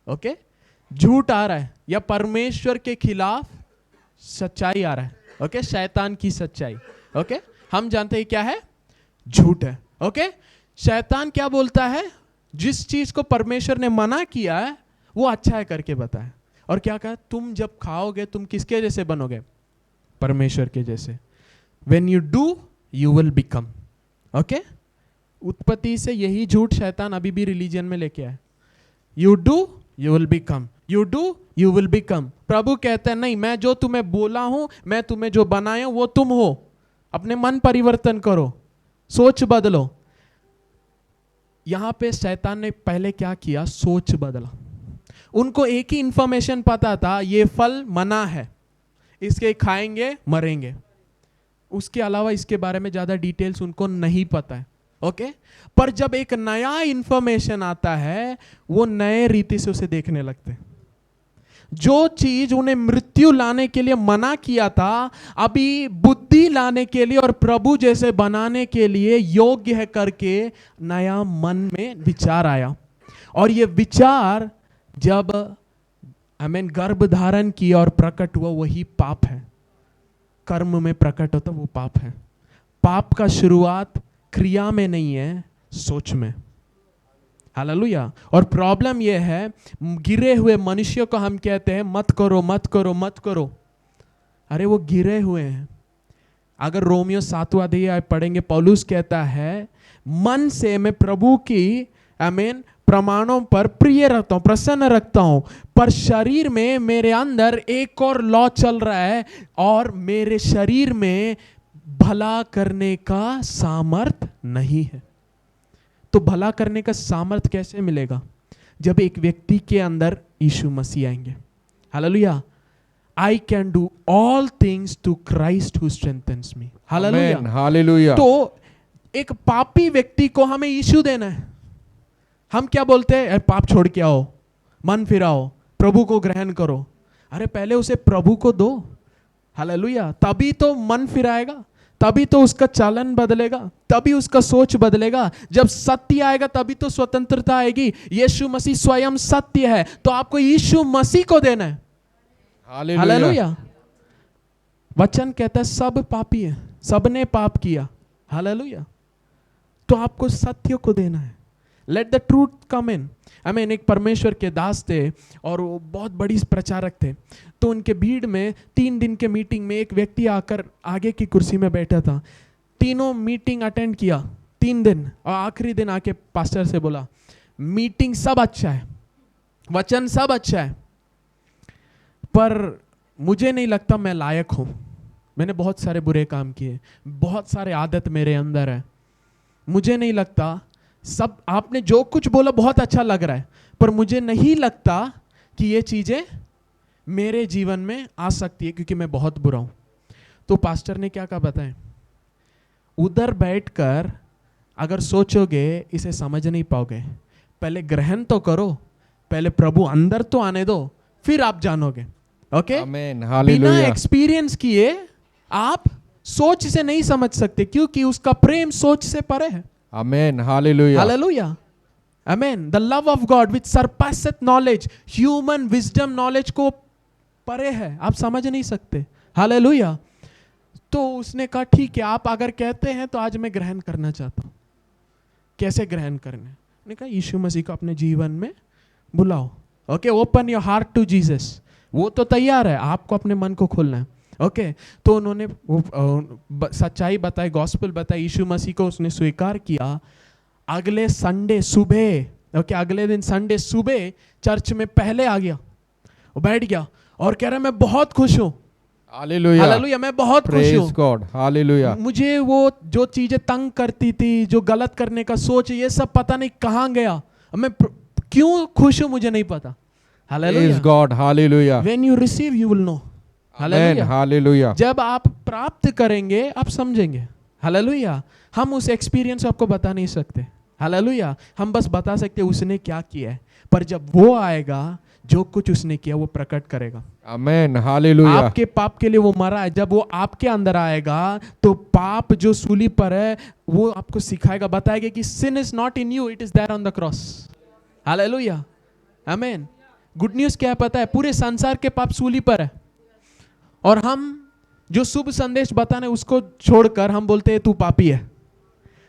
ओके. झूठ आ रहा है या परमेश्वर के खिलाफ सच्चाई आ रहा है. ओके. शैतान की सच्चाई. ओके. हम जानते हैं क्या है? झूठ है. ओके. शैतान क्या बोलता है? जिस चीज को परमेश्वर ने मना किया है वो अच्छा है करके बताए. और क्या कहा? तुम जब खाओगे तुम किसके जैसे बनोगे? परमेश्वर के जैसे. When you do, you will become. Okay. उत्पत्ति से यही झूठ शैतान अभी भी रिलीजन में लेके आए. You do you will become, you do you will become. प्रभु कहते हैं नहीं, मैं जो तुम्हें बोला हूं, मैं तुम्हें जो बनाया वो तुम हो. अपने मन परिवर्तन करो, सोच बदलो. यहां पे शैतान ने पहले क्या किया? सोच बदला. उनको एक ही इंफॉर्मेशन पता था, ये फल मना है, इसके खाएंगे मरेंगे. उसके अलावा इसके बारे में ज्यादा डिटेल्स उनको नहीं पता है. ओके. पर जब एक नया इंफॉर्मेशन आता है वो नए रीति से उसे देखने लगते हैं. जो चीज उन्हें मृत्यु लाने के लिए मना किया था, अभी बुद्धि लाने के लिए और प्रभु जैसे बनाने के लिए योग्य है करके नया मन में विचार आया. और ये विचार जब गर्भ धारण किया और प्रकट हुआ, वही पाप है. कर्म में प्रकट होता वो पाप है. पाप का शुरुआत क्रिया में नहीं है, सोच में. हालेलुया. और प्रॉब्लम यह है, गिरे हुए मनुष्य को हम कहते हैं मत करो मत करो मत करो. अरे वो गिरे हुए हैं. अगर रोमियो 7वां अध्याय पढ़ेंगे, पौलुस कहता है मन से मैं प्रभु की प्रमाणों पर प्रिय रखता हूं, प्रसन्न रखता हूं, पर शरीर में मेरे अंदर एक और लॉ चल रहा है और मेरे शरीर में भला करने का सामर्थ नहीं है. तो भला करने का सामर्थ कैसे मिलेगा? जब एक व्यक्ति के अंदर यीशु मसीह आएंगे. Hallelujah. I can do all things to Christ who strengthens me. Hallelujah. Hallelujah. तो एक पापी व्यक्ति को हमें यीशु देना है. हम क्या बोलते हैं? पाप छोड़ के आओ, मन फिराओ, प्रभु को ग्रहण करो. अरे पहले उसे प्रभु को दो. हालेलुया. तभी तो मन फिराएगा, तभी तो उसका चालन बदलेगा, तभी उसका सोच बदलेगा. जब सत्य आएगा तभी तो स्वतंत्रता आएगी. यीशु मसीह स्वयं सत्य है, तो आपको यीशु मसीह को देना है. हालेलुया. वचन कहता है सब पापी है, सबने पाप किया. हालेलुया. तो आपको सत्य को देना है. लेट द ट्रूथ कम इन। आमीन। एक परमेश्वर के दास थे और वो बहुत बड़ी प्रचारक थे। तो उनके भीड़ में 3 दिन के मीटिंग में एक व्यक्ति आकर आगे की कुर्सी में बैठा था। तीनों मीटिंग अटेंड किया 3 दिन, और आखिरी दिन आके पास्टर से बोला, मीटिंग सब अच्छा है, वचन सब अच्छा है, पर मुझे नहीं लगता मैं लायक हूं। मैंने बहुत सारे बुरे काम किए, बहुत सारे आदत मेरे अंदर है, मुझे नहीं लगता, सब आपने जो कुछ बोला बहुत अच्छा लग रहा है, पर मुझे नहीं लगता कि ये चीजें मेरे जीवन में आ सकती है, क्योंकि मैं बहुत बुरा हूं। तो पास्टर ने क्या कहा बताएं, उधर बैठकर अगर सोचोगे इसे समझ नहीं पाओगे, पहले ग्रहण तो करो, पहले प्रभु अंदर तो आने दो, फिर आप जानोगे। ओके, आमीन, बिना हालेलुया, एक्सपीरियंस किए आप सोच से नहीं समझ सकते, क्योंकि उसका प्रेम सोच से परे है। आमीन, hallelujah, hallelujah, amen. The love of God which surpasseth knowledge, human wisdom knowledge को परे है, आप समझ नहीं सकते। हालेलुया। तो उसने कहा ठीक है, आप अगर कहते हैं तो आज मैं ग्रहण करना चाहता हूं। कैसे ग्रहण करना है? ने कहा यीशु मसीह को अपने जीवन में बुलाओ। Okay, open your heart to Jesus. वो तो तैयार है, आपको अपने मन को खोलना है। ओके, तो उन्होंने सच्चाई बताई, गॉस्पेल बताई, यीशु मसीह को उसने स्वीकार किया। अगले संडे सुबह, ओके, अगले दिन संडे सुबह चर्च में पहले आ गया, वो बैठ गया और कह रहा मैं बहुत खुश हूं। हालेलुया, हालेलुया, मैं बहुत खुश प्रेज हूं। गॉड, हालेलुया, मुझे वो जो चीजें तंग करती थी, जो गलत करने का सोच, ये सब पता नहीं कहां गया, मैं क्यों खुश हूं मुझे नहीं पता। प्रेज हालेलुया। गॉड, हालेलुया, when you receive you will know. आमीन, हालेलुया। हालेलुया, जब आप प्राप्त करेंगे आप समझेंगे। हालेलुया। हम उस एक्सपीरियंस आपको बता नहीं सकते। हालेलुया। हम बस बता सकते उसने क्या किया है, पर जब वो आएगा जो कुछ उसने किया वो प्रकट करेगा। आमीन, हालेलुया, आपके पाप के लिए वो मरा है, जब वो आपके अंदर आएगा तो पाप जो सूली पर है वो आपको सिखाएगा, बताएगा कि sin is not in you, it is there on the cross। Hallelujah, आमीन। गुड न्यूज़ क्या है पता है? पूरे संसार के पाप सूली पर है, और हम जो शुभ संदेश बताना है उसको छोड़कर हम बोलते हैं तू पापी है।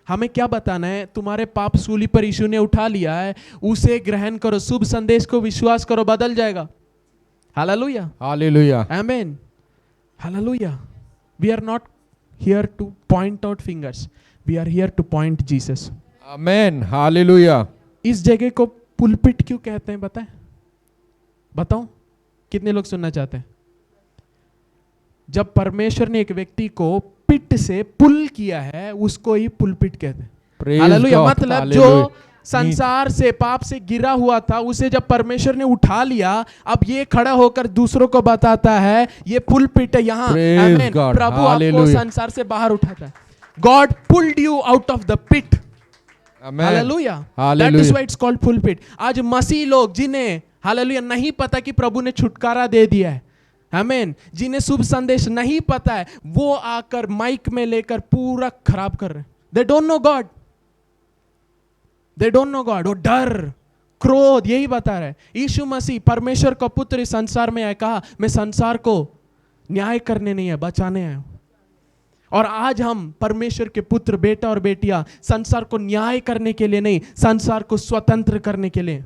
हमें क्या बताना है? तुम्हारे पाप सूली पर यीशु ने उठा लिया है, उसे ग्रहण करो, शुभ संदेश को विश्वास करो, बदल जाएगा। हालेलुया, हालेलुया, आमीन, हालेलुया। We are not here to point out fingers, we are here to point Jesus. आमीन, हालेलुया। इस जगह को पुलपिट क्यों कहते हैं बताएं? बताओ, कितने लोग सुनना चाहते हैं? जब परमेश्वर ने एक व्यक्ति को पिट से पुल किया है, उसको ही पुलपिट कहते हैं। हालेलुया। मतलब जो संसार से, पाप से गिरा हुआ था, उसे जब परमेश्वर ने उठा लिया, अब ये खड़ा होकर दूसरों को बताता है ये पुलपिट है यहाँ। आमीन। प्रभु आपको संसार से बाहर उठाता है। God pulled you out of the pit. हालेलुया, that is why it's called pulpit. आज मसीह लोग जिन्हें हालेलुया नहीं पता कि प्रभु ने छुटकारा दे दिया है, आमीन, जिन्हें शुभ संदेश नहीं पता है, वो आकर माइक में लेकर पूरा खराब कर रहे हैं। They don't know God, they don't know God. वो डर, क्रोध यही बता रहे हैं। यीशु मसीह परमेश्वर का पुत्र इस संसार में आया, कहा मैं संसार को न्याय करने नहीं है, बचाने आया हूं। और आज हम परमेश्वर के पुत्र, बेटा और बेटियां, संसार को न्याय करने के लिए नहीं, संसार को स्वतंत्र करने के लिए।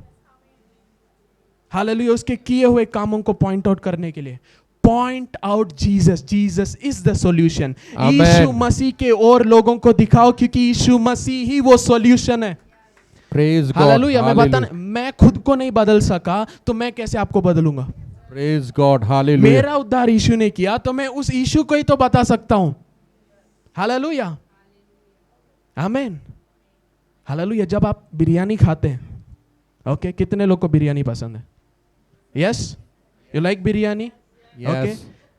हालेलुया। उसके किए हुए कामों को पॉइंट आउट करने के लिए। Point out Jesus, Jesus is the solution. यीशु मसीह के और लोगों को दिखाओ, क्योंकि यीशु मसीह ही वो सॉल्यूशन है। Praise God, hallelujah. मैं बताना, मैं खुद को नहीं बदल सका तो मैं कैसे आपको बदलूंगा? Praise God, hallelujah. मेरा उद्धार यीशु ने किया, तो मैं उस यीशु को ही तो बता सकता हूं। हालेलुया, आमीन, हालेलुया। जब आप बिरयानी खाते हैं, ओके, कितने लोग को बिरयानी पसंद है? Yes, you like biryani? Okay.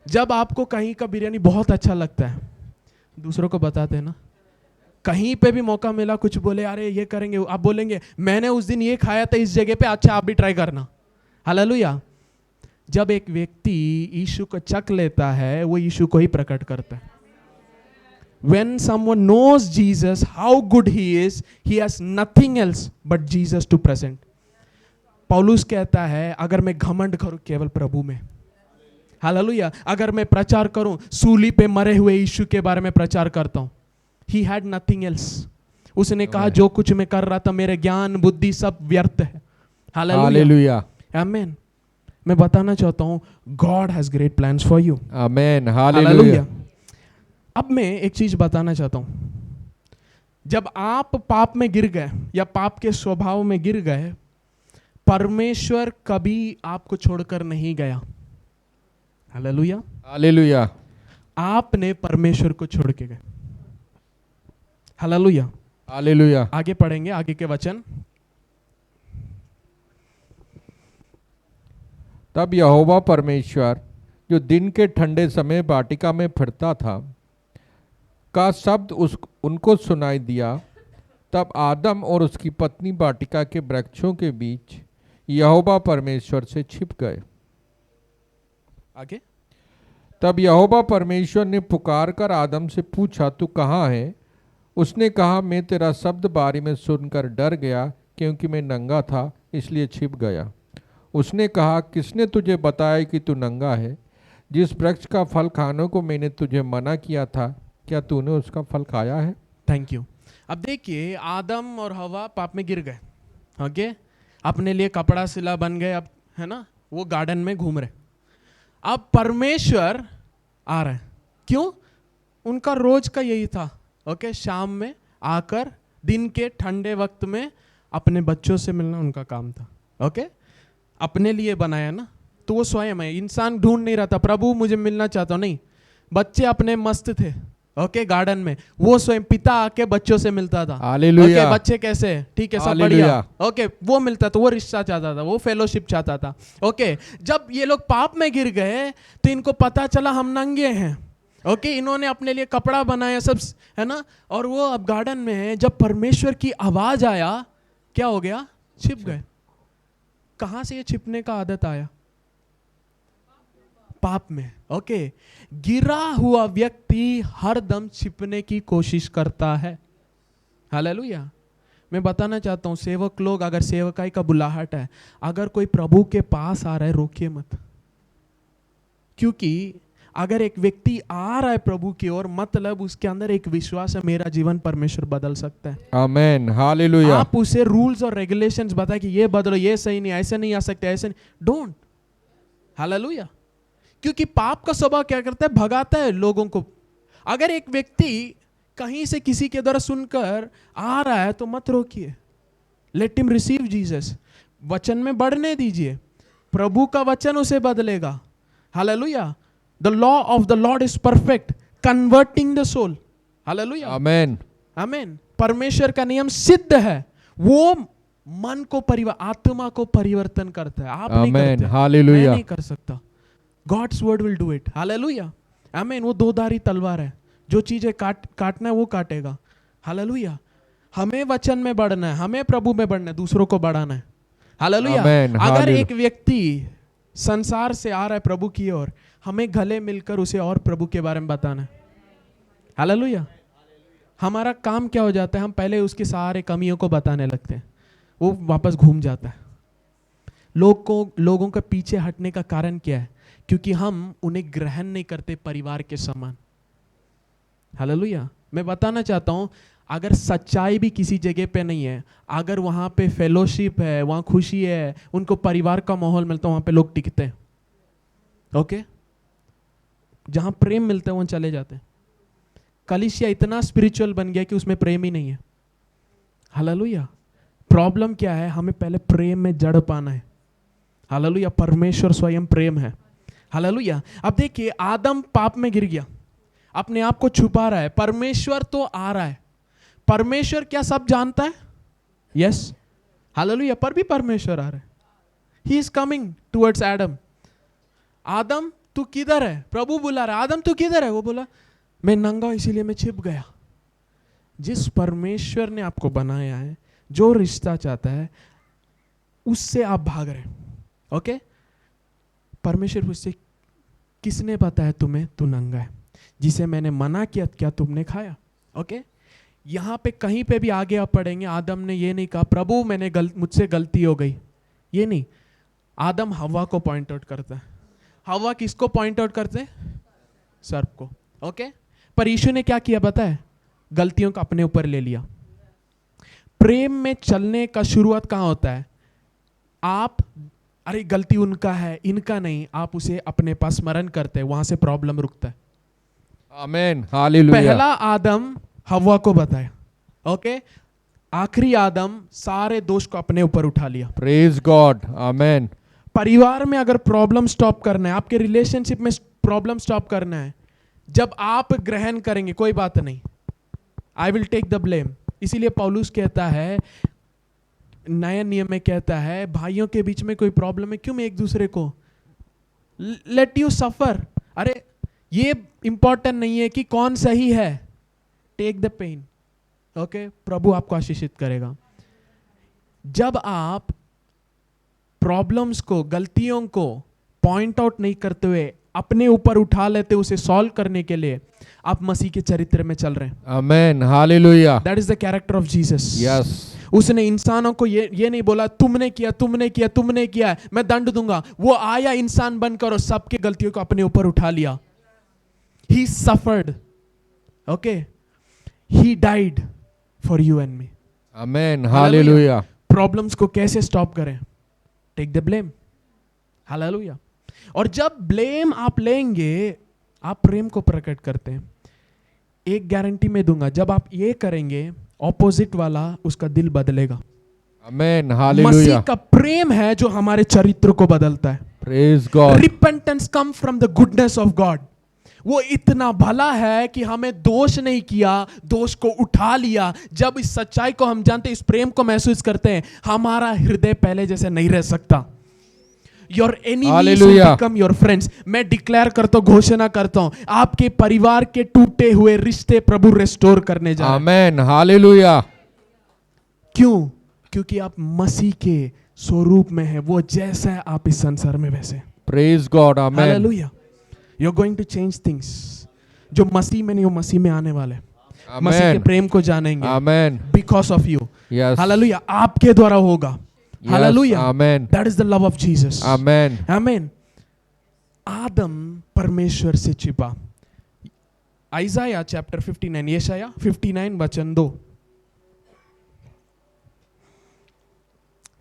जब आपको कहीं का बिरयानी बहुत अच्छा लगता है, दूसरों को बताते हैं ना, कहीं पे भी मौका मिला कुछ बोले अरे ये करेंगे, आप बोलेंगे मैंने उस दिन ये खाया था इस जगह पे, अच्छा आप भी ट्राई करना। हालेलुया। जब एक व्यक्ति यीशु को चख लेता है, वो यीशु को ही प्रकट करता है। When someone knows Jesus, how good he is, he has nothing else but Jesus to present. पौलुस कहता है अगर मैं घमंड करूं केवल प्रभु में, हालेलुया, अगर मैं प्रचार करूं सूली पे मरे हुए यीशु के बारे में प्रचार करता हूं, he had nothing else, उसने कहा जो कुछ मैं कर रहा था मेरे ज्ञान बुद्धि सब व्यर्थ है। हालेलुया, आमीन। मैं बताना चाहता हूं God has great plans for you. Amen, hallelujah. अब मैं एक चीज बताना चाहता हूं, जब आप पाप में गिर गए या पाप के स्वभाव में गिर गए, परमेश्वर कभी आपको छोड़कर नहीं गया। हालेलुया, हालेलुया, आपने परमेश्वर को छोड़ के गए। Hallelujah, hallelujah. आगे पढ़ेंगे आगे के वचन। तब यहोवा परमेश्वर जो दिन के ठंडे समय वाटिका में फिरता था का शब्द उनको सुनाई दिया। तब आदम और उसकी पत्नी वाटिका के वृक्षों के बीच यहोवा परमेश्वर से छिप गए। आगे, तब यहोवा परमेश्वर ने पुकार कर आदम से पूछा, तू कहाँ है? उसने कहा, मैं तेरा शब्द बारी में सुनकर डर गया, क्योंकि मैं नंगा था इसलिए छिप गया। उसने कहा, किसने तुझे बताया कि तू नंगा है? जिस वृक्ष का फल खाने को मैंने तुझे मना किया था, क्या तूने उसका फल खाया है? Thank you. अब देखिए, आदम और हवा पाप में गिर गए। ओके, अपने लिए कपड़ा सिला बन गए, अब है ना, वो गार्डन में घूम रहे। अब परमेश्वर आ रहे हैं। क्यों? उनका रोज का यही था। ओके, शाम में आकर दिन के ठंडे वक्त में अपने बच्चों से मिलना उनका काम था। ओके, अपने लिए बनाया ना, तो वो स्वयं है। इंसान ढूंढ नहीं रहा था प्रभु मुझे मिलना चाहता हूं, नहीं, बच्चे अपने मस्त थे। ओके, गार्डन में वो स्वयं पिता आके बच्चों से मिलता था। हालेलुया। ओके, बच्चे कैसे हैं? ठीक है, सब बढ़िया। ओके, वो मिलता था, वो रिश्ता चाहता था, वो फेलोशिप चाहता था। ओके, जब ये लोग पाप में गिर गए तो इनको पता चला हम नंगे हैं। ओके, इन्होंने अपने लिए कपड़ा बनाया सब, है ना, और वो अब गार्डन में है। जब परमेश्वर की आवाज आया, क्या हो गया? छिप गए। कहां से ये छिपने का आदत आया? पाप में। ओके, गिरा हुआ व्यक्ति हर दम छिपने की कोशिश करता है। हालेलुया। मैं बताना चाहता हूं सेवक लोग, अगर सेवकाई का बुलाहट है, अगर कोई प्रभु के पास आ रहा है, रोकिए मत। क्योंकि अगर एक व्यक्ति आ रहा है प्रभु की ओर, मतलब उसके अंदर एक विश्वास है, मेरा जीवन परमेश्वर बदल सकता है। आमेन, हालेलुया। आप उसे रूल्स और रेगुलेशंस बताए कि ये बदलो, ये सही नहीं, ऐसे नहीं आ सकते, ऐसे नहीं, डोंट। हालेलुया। क्योंकि पाप का स्वभाव क्या करता है? भगाता है लोगों को। अगर एक व्यक्ति कहीं से किसी के द्वारा सुनकर आ रहा है तो मत रोकिए, लेट हिम रिसीव जीसस। वचन में बढ़ने दीजिए, प्रभु का वचन उसे बदलेगा। Hallelujah. The law of the lord is perfect, converting the soul. Hallelujah, amen, amen. परमेश्वर का नियम सिद्ध है, वो मन को आत्मा को परिवर्तन करता है। आप नहीं करते, हालेलुया, मैं नहीं कर सकता। God's word will do it. हालेलुया, आमीन। वो दो धारी तलवार है, जो चीजें काटना है वो काटेगा। हालेलुया। हमें वचन में बढ़ना है, हमें प्रभु में बढ़ना है, दूसरों को बढ़ाना है। हालेलुया। अगर एक व्यक्ति संसार से आ रहा है प्रभु की ओर, हमें गले मिलकर उसे और प्रभु के बारे में बताना है। हालेलुया। हमारा काम क्या हो जाता है? हम पहले उसके सारे कमियों को बताने लगते हैं, वो वापस घूम जाता है। लोगों के पीछे हटने का कारण क्या है? क्योंकि हम उन्हें ग्रहण नहीं करते परिवार के समान। हालेलुया। मैं बताना चाहता हूं, अगर सच्चाई भी किसी जगह पे नहीं है, अगर वहां पे फेलोशिप है, वहां खुशी है, उनको परिवार का माहौल मिलता है, वहां पे लोग टिकते हैं। ओके, जहां प्रेम मिलता है वहां चले जाते हैं। कलीसिया इतना स्पिरिचुअल बन गया कि उसमें प्रेम ही नहीं है। हालेलुया। प्रॉब्लम क्या है? हमें पहले प्रेम में जड़ पाना है। हालेलुया। परमेश्वर स्वयं प्रेम है। हालेलुया। अब देखिए, आदम पाप में गिर गया, अपने आप को छुपा रहा है। परमेश्वर तो आ रहा है। परमेश्वर क्या सब जानता है? यस। हालेलुया। पर भी परमेश्वर आ रहा है। He is coming towards Adam. आदम तू किधर है? प्रभु बुला रहा है, आदम तू किधर है? वो बोला मैं नंगा इसीलिए मैं छिप गया। जिस परमेश्वर ने आपको बनाया है, जो रिश्ता चाहता है, उससे आप भाग रहे हैं। ओके, परमेश्वर पूछते किसने बताया तुम्हें तू नंगा है? जिसे मैंने मना किया क्या तुमने खाया? ओके, यहां पे कहीं पे भी आगे आप पढ़ेंगे, आदम ने ये नहीं कहा प्रभु मुझसे गलती हो गई, ये नहीं। आदम हवा को पॉइंट आउट करता है। हवा किसको पॉइंट आउट करते हैं? सर्प को। ओके, पर यीशु ने क्या किया पता है? गलतियों को अपने ऊपर ले लिया। प्रेम में चलने का शुरुआत कहाँ होता है? आप अरे गलती उनका है, इनका नहीं, आप उसे अपने पास स्मरण करते हैं, वहां से प्रॉब्लम रुकता है। आमेन, हालेलुया। पहला आदम हव्वा को बताया, ओके, आखिरी आदम सारे दोष को अपने ऊपर उठा लिया। प्रेज गॉड, आमेन। परिवार में अगर प्रॉब्लम स्टॉप करना है, आपके रिलेशनशिप में प्रॉब्लम स्टॉप करना है, जब आप ग्रहण करेंगे, कोई बात नहीं, I will take the blame. इसीलिए पौलुस कहता है, नया नियम में कहता है, भाइयों के बीच में कोई प्रॉब्लम है, क्यों मैं एक दूसरे को लेट यू सफर। अरे ये इंपॉर्टेंट नहीं है कि कौन सही है, टेक द पेन, ओके। प्रभु आपको आशीषित करेगा। जब आप प्रॉब्लम्स को, गलतियों को पॉइंट आउट नहीं करते हुए अपने ऊपर उठा लेते, उसे सॉल्व करने के लिए आप मसीह के चरित्र में चल रहे हैं। Amen, hallelujah. That is the character of Jesus. Yes. उसने इंसानों को ये नहीं बोला तुमने किया, तुमने किया, तुमने किया, मैं दंड दूंगा। वो आया इंसान बनकर और सबके गलतियों को अपने ऊपर उठा लिया। He suffered, okay? He died for you and me. आमेन, हालेलुया। प्रॉब्लम्स को कैसे स्टॉप करें? टेक द ब्लेम, हालेलुया। और जब ब्लेम आप लेंगे, आप प्रेम को प्रकट करते हैं। एक गारंटी मैं दूंगा, जब आप ये करेंगे, ऑपोजिट वाला उसका दिल बदलेगा। आमेन, हालेलुया। मसीह का प्रेम है जो हमारे चरित्र को बदलता है। Praise God. Repentance come from the goodness of God. वो इतना भला है कि हमें दोष नहीं किया, दोष को उठा लिया। जब इस सच्चाई को हम जानते, इस प्रेम को महसूस करते हैं, हमारा हृदय पहले जैसे नहीं रह सकता। Your enemies will become your friends। मैं डिक्लेयर करता हूं, घोषणा करता हूं, आपके परिवार के टूटे हुए रिश्ते प्रभु रेस्टोर करने जा रहे हैं। Amen, hallelujah. क्यों? क्योंकि आप मसीह के स्वरूप में हैं, वो जैसा है आप इस संसार में वैसे। Praise God, amen. Hallelujah. You're going to change things। जो मसीह में नहीं, वो मसीह में आने वाले। मसीह के प्रेम को जानेंगे। आमेन। Because of you। Yes. Hallelujah. आपके द्वारा होगा। Hallelujah. Amen. That is the love of Jesus। आमेन। आमेन। आदम परमेश्वर से छिपा। आइजाया चैप्टर 59, यशाया 59 वचन 2।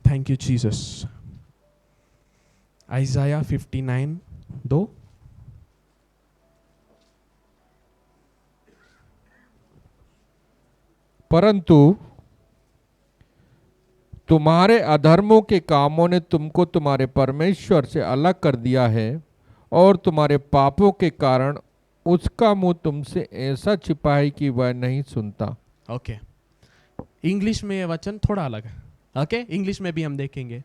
Thank you Jesus. आइजाया 59 2। परंतु तुम्हारे अधर्मों के कामों ने तुमको तुम्हारे परमेश्वर से अलग कर दिया है, और तुम्हारे पापों के कारण उसका मुंह तुमसे ऐसा छिपा है कि वह नहीं सुनता। ओके। इंग्लिश में ये वचन थोड़ा अलग है, ओके। इंग्लिश में भी हम देखेंगे।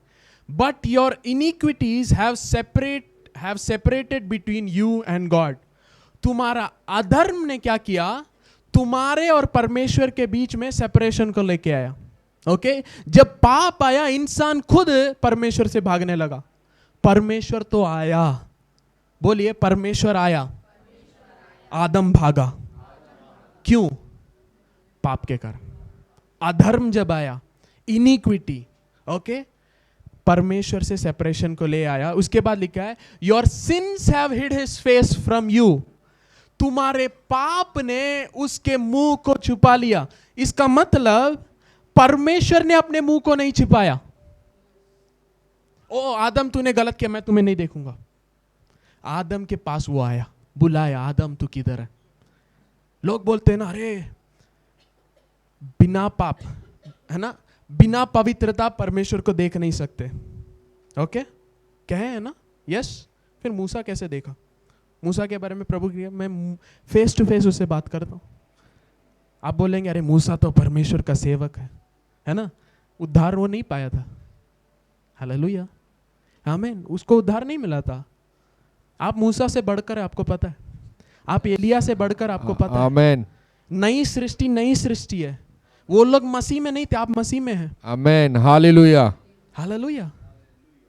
But your iniquities have separated between you and God. तुम्हारा अधर्म ने क्या किया? तुम्हारे और परमेश्वर के बीच में सेपरेशन को लेके आया, ओके। जब पाप आया, इंसान खुद परमेश्वर से भागने लगा। परमेश्वर तो आया, बोलिए परमेश्वर आया, आदम भागा। क्यों? पाप के कारण। अधर्म जब आया, इनिक्विटी, ओके, परमेश्वर से सेपरेशन को ले आया। उसके बाद लिखा है your sins have hid his face from you. तुम्हारे पाप ने उसके मुंह को छुपा लिया। इसका मतलब परमेश्वर ने अपने मुंह को नहीं छिपाया। ओ आदम तूने गलत किया, मैं तुम्हें नहीं देखूंगा। आदम के पास वो आया, बुलाया, आदम तू किधर है? लोग बोलते हैं ना, अरे बिना पाप, है ना, बिना पवित्रता परमेश्वर को देख नहीं सकते, ओके, कहे है ना, यस। फिर मूसा कैसे देखा? मूसा के बारे में प्रभु की मैं फेस टू फेस उससे बात करता हूं। आप बोलेंगे अरे मूसा तो परमेश्वर का सेवक है ना, उद्धार वो नहीं पाया था। हालेलुया, आमीन। उसको उद्धार नहीं मिला था। आप मूसा से बढ़कर, आपको पता है, आप एलिया से बढ़कर, आपको पता है, आमीन। नई सृष्टि है। वो लोग मसीह में नहीं थे, आप मसीह में हैं। आमीन, हालेलुया, हालेलुया,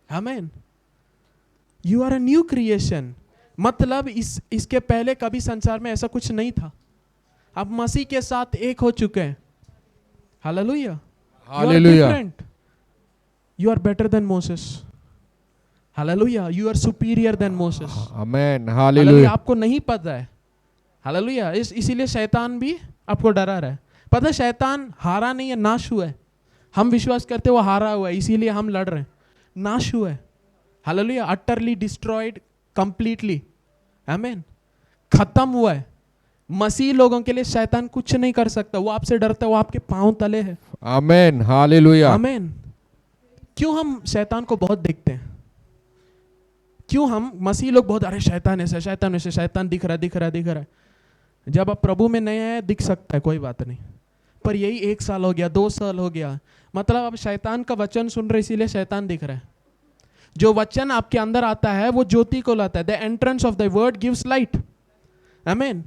आमीन। You are a new creation. मतलब इसके पहले कभी संसार में ऐसा कुछ नहीं था। आप मसीह के साथ एक हो चुके हैं। हालेलुया, हालेलुया। You are better than Moses. हालेलुया, you are superior than Moses. आमीन, हालेलुया। आपको नहीं पता है। हालेलुया। इसीलिए शैतान भी आपको डरा रहा है। पता है शैतान हारा नहीं है, नाश हुआ है। हम विश्वास करते वो हारा हुआ है, इसीलिए हम लड़ रहे हैं। नाश हुआ है, हालेलुया, अटरली डिस्ट्रॉयड कंप्लीटली, आमीन, खत्म हुआ है। मसीह लोगों के लिए शैतान कुछ नहीं कर सकता, वो आपसे डरता है, वो आपके पांव तले है। आमेन, हालेलुया। आमीन। क्यों हम शैतान को बहुत देखते हैं? क्यों हम मसीह लोग बहुत, अरे शैतान ऐसा, शैतान ऐसे, शैतान दिख रहा है, दिख रहा है, दिख रहा है। जब आप प्रभु में नए हैं दिख सकता है, कोई बात नहीं, पर यही 1 साल हो गया, 2 साल हो गया, मतलब आप शैतान का वचन सुन रहे इसीलिए शैतान दिख रहा है। जो वचन आपके अंदर आता है वो ज्योति को लाता है। The entrance of the word gives light, आमीन।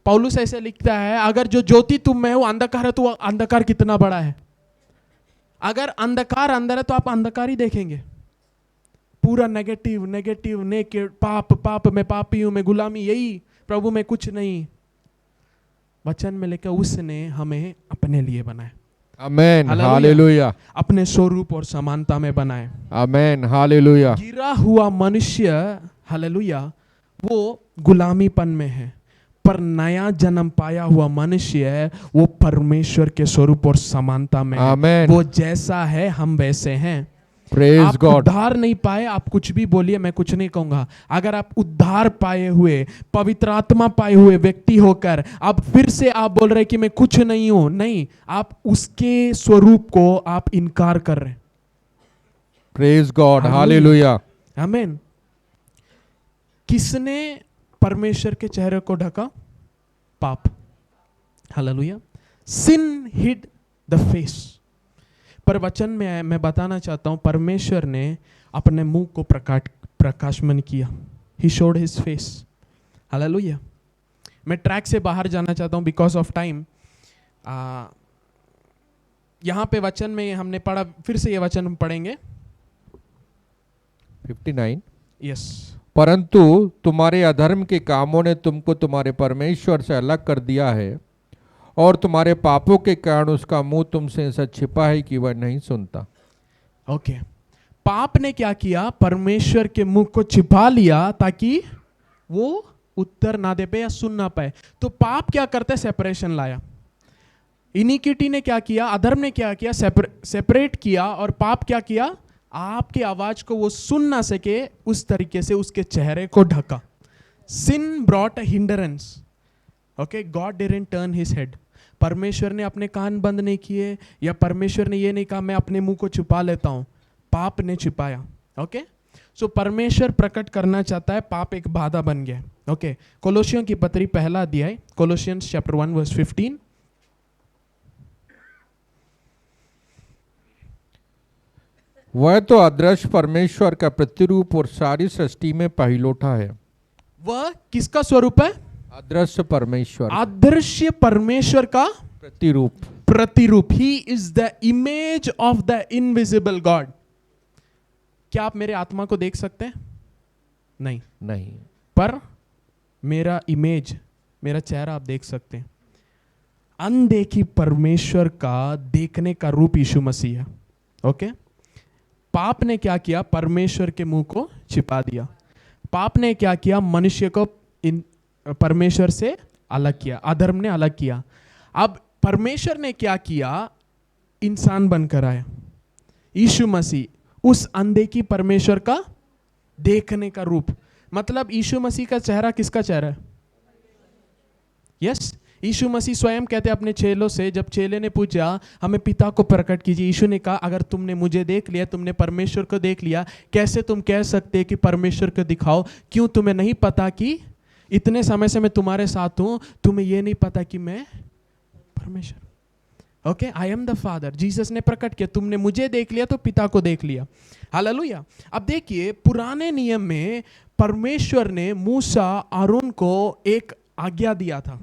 पौलुस ऐसे लिखता है, अगर जो ज्योति तुम में है वो अंधकार है तो अंधकार कितना बड़ा है। अगर अंधकार अंदर है तो आप अंधकार ही देखेंगे, पूरा नेगेटिव नेगेटिव, नेकेड, पाप पाप, मैं पापी हूं, मैं गुलामी, यही, प्रभु में कुछ नहीं। वचन में लेकर उसने हमें अपने लिए बनाए, आमेन, हालेलुया, अपने स्वरूप और समानता में बनाए, आमेन, हालेलुया। गिरा हुआ मनुष्य, हालेलुया, वो गुलामीपन में है, पर नया जन्म पाया हुआ मनुष्य है वो परमेश्वर के स्वरूप और समानता में है। आमेन। वो जैसा है हम वैसे हैं। प्रेज आप गॉड। उद्धार नहीं पाए, आप कुछ भी बोलिए, मैं कुछ नहीं कहूंगा। अगर आप उद्धार पाए हुए, पवित्र आत्मा पाए हुए व्यक्ति होकर आप फिर से आप बोल रहे कि मैं कुछ नहीं हूं, नहीं, आप उसके स्वरूप को आप इनकार कर रहे हैं। प्रेज गॉड, हालेलुया, आमीन। किसने परमेश्वर के चेहरे को ढका? पाप, हालेलुया। Sin hid the face. पर वचन में मैं बताना चाहता हूं, परमेश्वर ने अपने मुंह को प्रकाशमान किया। He showed his face, hallelujah. मैं ट्रैक से बाहर जाना चाहता हूं बिकॉज ऑफ टाइम। यहां पे वचन में हमने पढ़ा, फिर से ये वचन हम पढ़ेंगे, 59। यस। परंतु तुम्हारे अधर्म के कामों ने तुमको तुम्हारे परमेश्वर से अलग कर दिया है, और तुम्हारे पापों के कारण उसका मुंह तुमसे ऐसा छिपा है कि वह नहीं सुनता। ओके, पाप ने क्या किया? परमेश्वर के मुंह को छिपा लिया ताकि वो उत्तर ना दे पाए या सुन ना पाए। तो पाप क्या करता है? सेपरेशन लाया। इनिक्विटी ने क्या किया? अधर्म ने क्या किया? सेपरेट किया। और पाप क्या किया? आपकी आवाज को वो सुन ना सके, उस तरीके से उसके चेहरे को ढका। Sin brought a hindrance. Okay, God didn't turn his head. परमेश्वर ने अपने कान बंद नहीं किए, या परमेश्वर ने ये नहीं कहा मैं अपने मुंह को छुपा लेता हूं, पाप ने छिपाया। ओके, सो परमेश्वर प्रकट करना चाहता है, पाप एक बाधा बन गया। ओके, कोलोसियों की पत्री पहला अध्याय, कोलोसियंस चैप्टर 1 वर्स 15। वह तो अदृश्य परमेश्वर का प्रतिरूप और सारी सृष्टि में पहिलौठा है। वह किसका स्वरूप है? अदृश्य परमेश्वर, अदृश्य परमेश्वर का प्रतिरूप, प्रतिरूप। He is the image of the invisible God. क्या आप मेरे आत्मा को देख सकते हैं? नहीं, नहीं, पर मेरा इमेज, मेरा चेहरा आप देख सकते हैं। अनदेखी परमेश्वर का देखने का रूप यीशु मसीह है। ओके, पाप ने क्या किया? परमेश्वर के मुंह को छिपा दिया। पाप ने क्या किया? मनुष्य को परमेश्वर से अलग किया, अधर्म ने अलग किया। अब परमेश्वर ने क्या किया? इंसान बनकर आया यीशु मसीह, उस अनदेखी परमेश्वर का देखने का रूप। मतलब यीशु मसीह का चेहरा किसका चेहरा है? यस, यीशु मसीह स्वयं कहते हैं अपने चेलों से, जब चेले ने पूछा हमें पिता को प्रकट कीजिए, यीशु ने कहा अगर तुमने मुझे देख लिया, तुमने परमेश्वर को देख लिया, कैसे तुम कह सकते कि परमेश्वर को दिखाओ? क्यों तुम्हें नहीं पता कि इतने समय से मैं तुम्हारे साथ हूं, तुम्हें यह नहीं पता कि मैं परमेश्वर। Okay, I am the father. Jesus ने प्रकट किया, तुमने मुझे देख लिया तो पिता को देख लिया। हालेलुया। अब देखिए, पुराने नियम में परमेश्वर ने मूसा, आरोन को एक आज्ञा दिया था।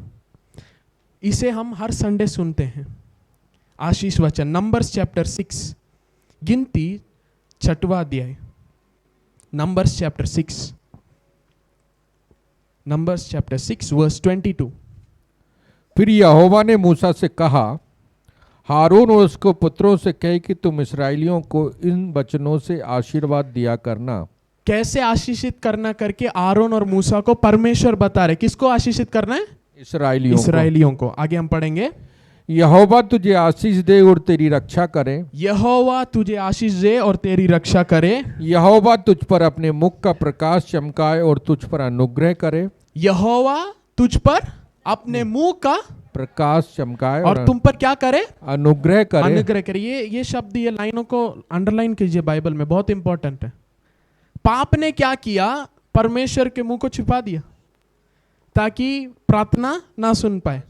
इसे हम हर संडे सुनते हैं, आशीष वचन, नंबर्स चैप्टर 6, गिनती 6वां अध्याय, numbers chapter 6, numbers chapter 6 verse 22। फिर यहोवा ने मूसा से कहा, हारून और उसको पुत्रों से कहे कि तुम इसराइलियों को इन वचनों से आशीर्वाद दिया करना। कैसे आशीषित करना करके आरोन और मूसा को परमेश्वर बता रहे। किसको आशीषित करना है? इसराइलियों को। आगे हम पढ़ेंगे, यहोवा तुझे आशीष दे और तेरी रक्षा करे। यहोवा तुझे आशीष दे और तेरी रक्षा करे। यहोवा तुझ पर अपने मुख का प्रकाश चमकाए और तुझ पर अनुग्रह करे। यहोवा तुझ पर अपने मुंह का प्रकाश चमकाए और तुम पर क्या करे? अनुग्रह करे। अनुग्रह करे। ये शब्द, ये लाइनों को अंडरलाइन कीजिए, बाइबल में बहुत इंपॉर्टेंट है। पाप ने क्या किया? परमेश्वर के मुंह को छिपा दिया ताकि प्रार्थना ना सुन पाए।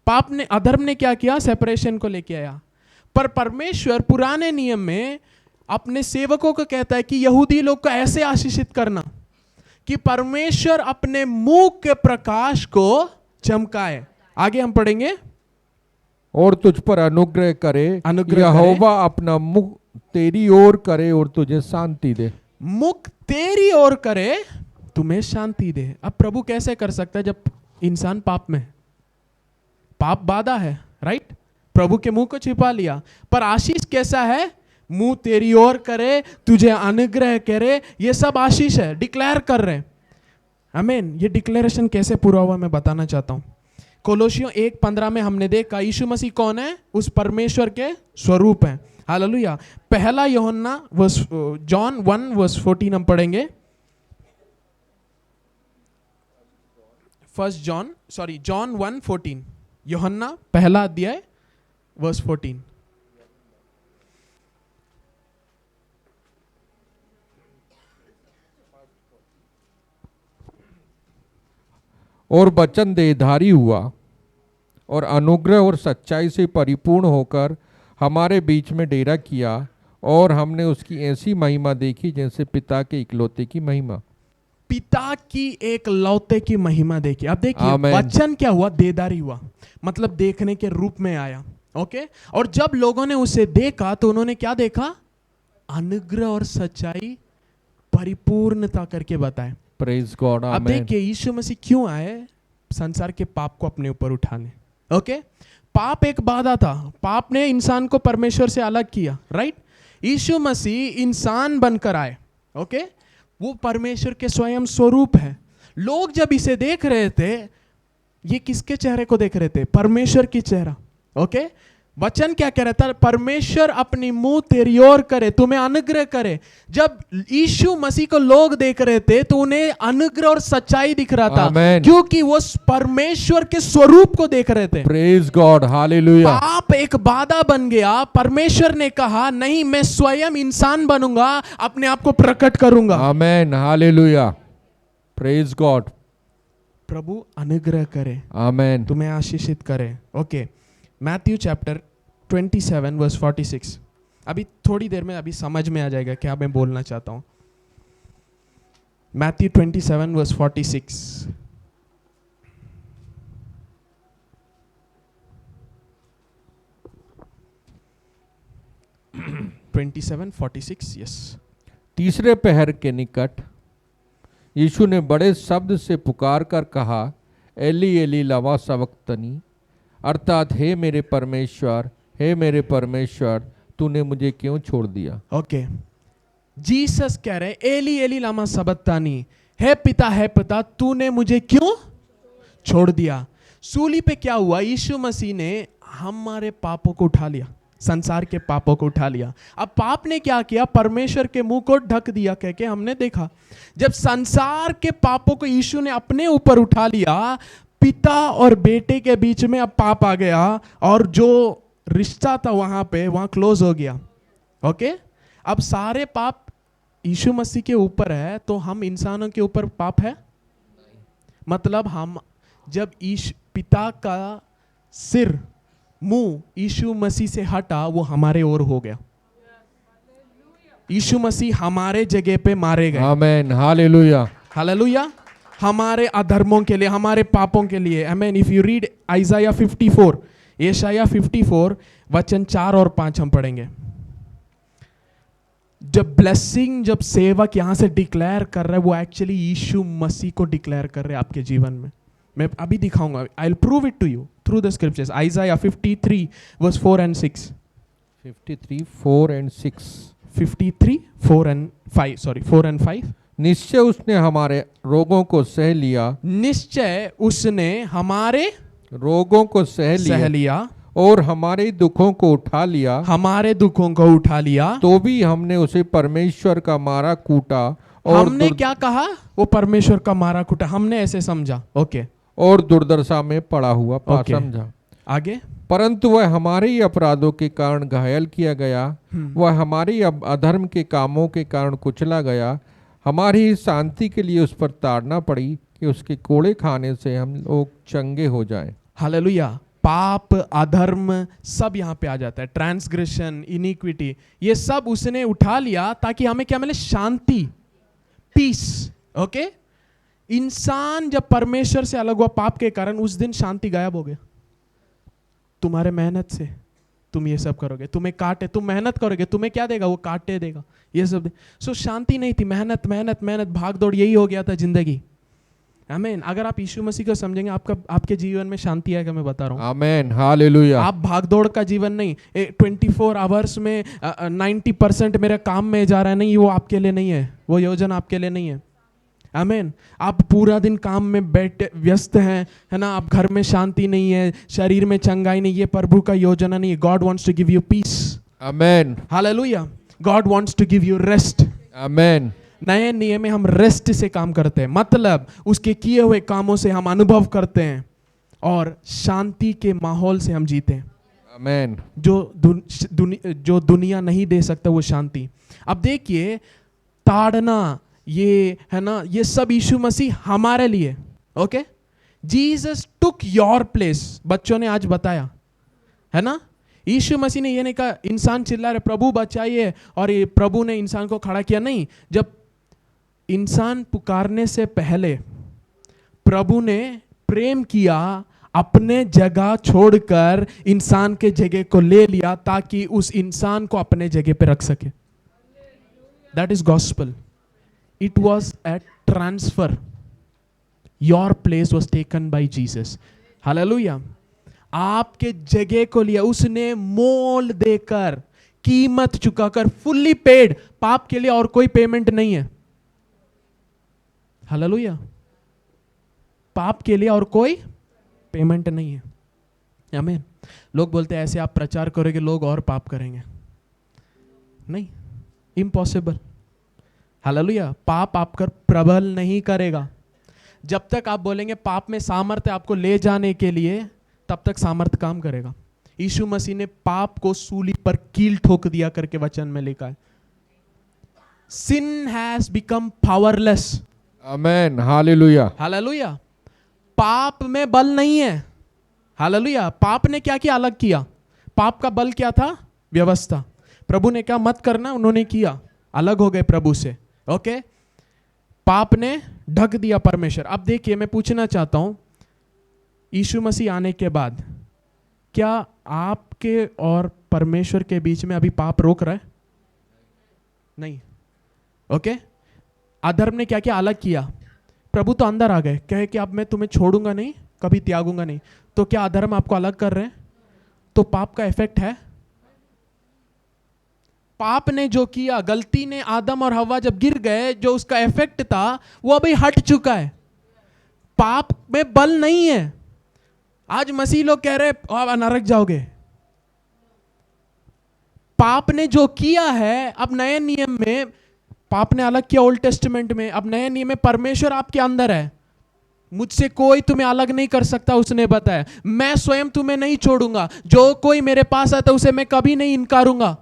पाप ने, अधर्म ने क्या किया? सेपरेशन को लेके आया। पर परमेश्वर पुराने नियम में अपने सेवकों को कहता है कि यहूदी लोग को ऐसे आशीषित करना कि परमेश्वर अपने मुंह के प्रकाश को चमकाए। आगे हम पढ़ेंगे, और तुझ पर अनुग्रह करे। अनुग्रह यहोवा अपना मुख तेरी ओर करे और तुझे शांति दे। मुख तेरी ओर करे, तुम्हें शांति दे। अब प्रभु कैसे कर सकता है जब इंसान पाप में है? पाप बाधा है, राइट? प्रभु के मुंह को छिपा लिया। पर आशीष कैसा है? मुंह तेरी ओर करे, तुझे अनुग्रह करे। ये सब आशीष है, डिक्लेयर कर रहे हैं। आमीन। ये डिक्लेरेशन कैसे पूरा हुआ मैं बताना चाहता हूं। कोलोसियों 1:15 में हमने देखा यीशु मसीह कौन है? उस परमेश्वर के स्वरूप है। हालेलुया। पहला यूहन्ना जॉन 1:14 हम पढ़ेंगे। जॉन 1:14, यूहन्ना पहला अध्याय वर्स 14। और वचन देहधारी हुआ और अनुग्रह और सच्चाई से परिपूर्ण होकर हमारे बीच में डेरा किया, और हमने उसकी ऐसी महिमा देखी जैसे पिता के इकलौते की महिमा। पिता की एक लौते की महिमा देखी। अब देखिए वचन क्या हुआ? देदारी हुआ, मतलब देखने के रूप में आया। ओके। और जब लोगों ने उसे देखा तो उन्होंने क्या देखा? अनुग्रह और सच्चाई परिपूर्णता करके बताए। Praise God. अब देखिए यीशु मसीह क्यों आए? संसार के पाप को अपने ऊपर उठाने। ओके। पाप एक बाधा था, पाप ने इंसान को परमेश्वर से अलग किया, राइट? यीशु मसीह इंसान बनकर आए। ओके। वो परमेश्वर के स्वयं स्वरूप है। लोग जब इसे देख रहे थे, ये किसके चेहरे को देख रहे थे? परमेश्वर की चेहरा। ओके। वचन क्या कह रहा था? परमेश्वर अपनी मुंह तेरी ओर करे, तुम्हें अनुग्रह करे। जब यीशु मसीह को लोग देख रहे थे तो उन्हें अनुग्रह और सच्चाई दिख रहा था, क्योंकि वो परमेश्वर के स्वरूप को देख रहे थे। Praise God. हालेलुया। पाप एक बाधा बन गया। परमेश्वर ने कहा नहीं, मैं स्वयं इंसान बनूंगा, अपने आप को प्रकट करूंगा। आमेन। हालेलुया। Praise God. प्रभु अनुग्रह करे, आमेन, तुम्हें आशीषित करे। ओके। Matthew chapter 27 verse 46। अभी थोड़ी देर में अभी समझ में आ जाएगा क्या मैं बोलना चाहता हूं। Matthew 27 verse 46। 27:46। यस। तीसरे पहर के निकट यीशु ने बड़े शब्द से पुकार कर कहा, एली एली लवा सबक्तनी, अर्थात हे मेरे परमेश्वर, हे मेरे परमेश्वर, तूने मुझे क्यों छोड़ दिया। ओके। जीसस कह रहे एली एली लामा सबक्तानी, हे पिता तूने मुझे क्यों छोड़ दिया। सूली पे क्या हुआ? यीशु मसीह ने हमारे पापों को उठा लिया, संसार के पापों को उठा लिया। अब पाप ने क्या किया? परमेश्वर के मुंह को ढक दिया। कह के हमने देखा, जब संसार के पापों को यीशु ने अपने ऊपर उठा लिया, पिता और बेटे के बीच में अब पाप आ गया, और जो रिश्ता था वहां क्लोज हो गया। ओके। अब सारे पाप यीशु मसीह के ऊपर है, तो हम इंसानों के ऊपर पाप है? मतलब हम जब पिता का सिर मुंह यीशु मसीह से हटा, वो हमारे ओर हो गया। यीशु मसीह हमारे जगह पे मारे गए। आमेन। हालेलुया। हालेलुया। हमारे अधर्मों के लिए, हमारे पापों के लिए। Amen. If you read Isaiah 54, यशाया 54 वचन 4 और 5 हम पढ़ेंगे। जब ब्लेसिंग, जब सेवक यहां से डिक्लेयर कर रहे हैं, वो एक्चुअली यीशु मसीह को डिक्लेयर कर रहे हैं आपके जीवन में। मैं अभी दिखाऊंगा। I will prove it to you through the scriptures. Isaiah 53 verse 4 and 6। 53 4 and 6। 53 4 and 5, sorry 4 and 5। निश्चय उसने हमारे रोगों को सह लिया, निश्चय उसने हमारे रोगों को सह लिया, और हमारे दुखों को उठा लिया, हमारे दुखों को उठा लिया, तो भी हमने उसे परमेश्वर का मारा कूटा और हमने क्या कहा? वो परमेश्वर का मारा कूटा, हमने ऐसे समझा। ओके, और दुर्दशा में पड़ा हुआ पा ओके। समझा। आगे, परंतु वह हमारे ही अपराधों के कारण घायल किया गया, वह हमारे ही अधर्म के कामों के कारण कुचला गया, हमारी ही शांति के लिए उस पर ताड़ना पड़ी कि उसके कोड़े खाने से हम लोग चंगे हो जाएं। हालेलुया। पाप, अधर्म सब यहाँ पे आ जाता है, ट्रांसग्रेशन, इनिक्विटी, ये सब उसने उठा लिया ताकि हमें क्या मिले? शांति, पीस। ओके, इंसान जब परमेश्वर से अलग हुआ पाप के कारण, उस दिन शांति गायब हो गया। तुम्हारे मेहनत से तुम ये सब करोगे, तुम्हें काटे, तुम मेहनत करोगे, तुम्हें क्या देगा? वो काटे देगा, ये सब। सो शांति नहीं थी, मेहनत मेहनत मेहनत, भाग दौड़, यही हो गया था जिंदगी। आमीन। अगर आप यीशु मसीह को समझेंगे, आपके जीवन में शांति आएगा, मैं बता रहा हूँ। आमीन, हालेलुया। आप भागदौड़ का जीवन नहीं, 24 आवर्स में 90% मेरे काम में जा रहा है, नहीं, वो आपके लिए नहीं है, वो योजना आपके लिए नहीं है। आमीन। आप पूरा दिन काम में बैठे व्यस्त हैं, है ना, आप घर में शांति नहीं है, शरीर में चंगाई नहीं, ये प्रभु का योजना नहीं है। God wants to give you peace. Amen, hallelujah. God wants to give you rest. Amen. नए नियम में हम रेस्ट से काम करते हैं, मतलब उसके किए हुए कामों से हम अनुभव करते हैं और शांति के माहौल से हम जीते हैं। आमीन। जो दुनिया नहीं दे सकता वो शांति। अब देखिए, ताड़ना, ये है ना, ये सब यीशु मसीह हमारे लिए। Okay, Jesus took your place. बच्चों ने आज बताया, है ना, यीशु मसीह ने ये नहीं कहा इंसान चिल्ला रहे प्रभु बचाइए और ये प्रभु ने इंसान को खड़ा किया, नहीं। जब इंसान पुकारने से पहले प्रभु ने प्रेम किया, अपने जगह छोड़कर इंसान के जगह को ले लिया ताकि उस इंसान को अपने जगह पे रख सके। That is gospel. It was a transfer. Your place was taken by Jesus. Hallelujah. आपके जगह को लिया उसने, मोल देकर, कीमत चुकाकर, फुल्ली पेड। पाप के लिए और कोई पेमेंट नहीं है। हालेलुया। पाप के लिए और कोई पेमेंट नहीं है। आमीन। लोग बोलते हैं ऐसे आप प्रचार करोगे लोग और पाप करेंगे, नहीं, इम्पॉसिबल। हालेलुया। पाप आपकर प्रबल नहीं करेगा। जब तक आप बोलेंगे पाप में सामर्थ्य आपको ले जाने के लिए, तब तक सामर्थ्य काम करेगा। यीशु मसीह ने पाप को सूली पर कील ठोक दिया करके वचन में लिखा है। सिन हैज बिकम पावरलेस। आमीन, हालेलुया। हालेलुया। पाप में बल नहीं है। हालेलुया। पाप ने क्या किया? अलग किया। पाप का बल क्या था? व्यवस्था। प्रभु ने क्या मत करना, उन्होंने किया, अलग हो गए प्रभु से। ओके, पाप ने ढक दिया परमेश्वर। अब देखिए, मैं पूछना चाहता हूं, यीशु मसीह आने के बाद क्या आपके और परमेश्वर के बीच में अभी पाप रोक रहा है? नहीं। ओके, अधर्म ने क्या किया? अलग किया। प्रभु तो अंदर आ गए, कहे कि अब मैं तुम्हें छोड़ूंगा नहीं, कभी त्यागूंगा नहीं। तो क्या अधर्म आपको अलग कर रहे हैं? तो पाप का इफेक्ट है। पाप ने जो किया, गलती ने, आदम और हवा जब गिर गए, जो उसका इफेक्ट था वो अभी हट चुका है। पाप में बल नहीं है। आज मसीह लोग कह रहे आप नरक जाओगे। पाप ने जो किया है, अब नए नियम में पाप ने अलग किया, ओल्ड टेस्टमेंट में। अब नए नियम में परमेश्वर आपके अंदर है। मुझसे कोई तुम्हें अलग नहीं कर सकता, उसने बताया। मैं स्वयं तुम्हें नहीं छोड़ूंगा, जो कोई मेरे पास आता उसे मैं कभी नहीं इनकारूंगा।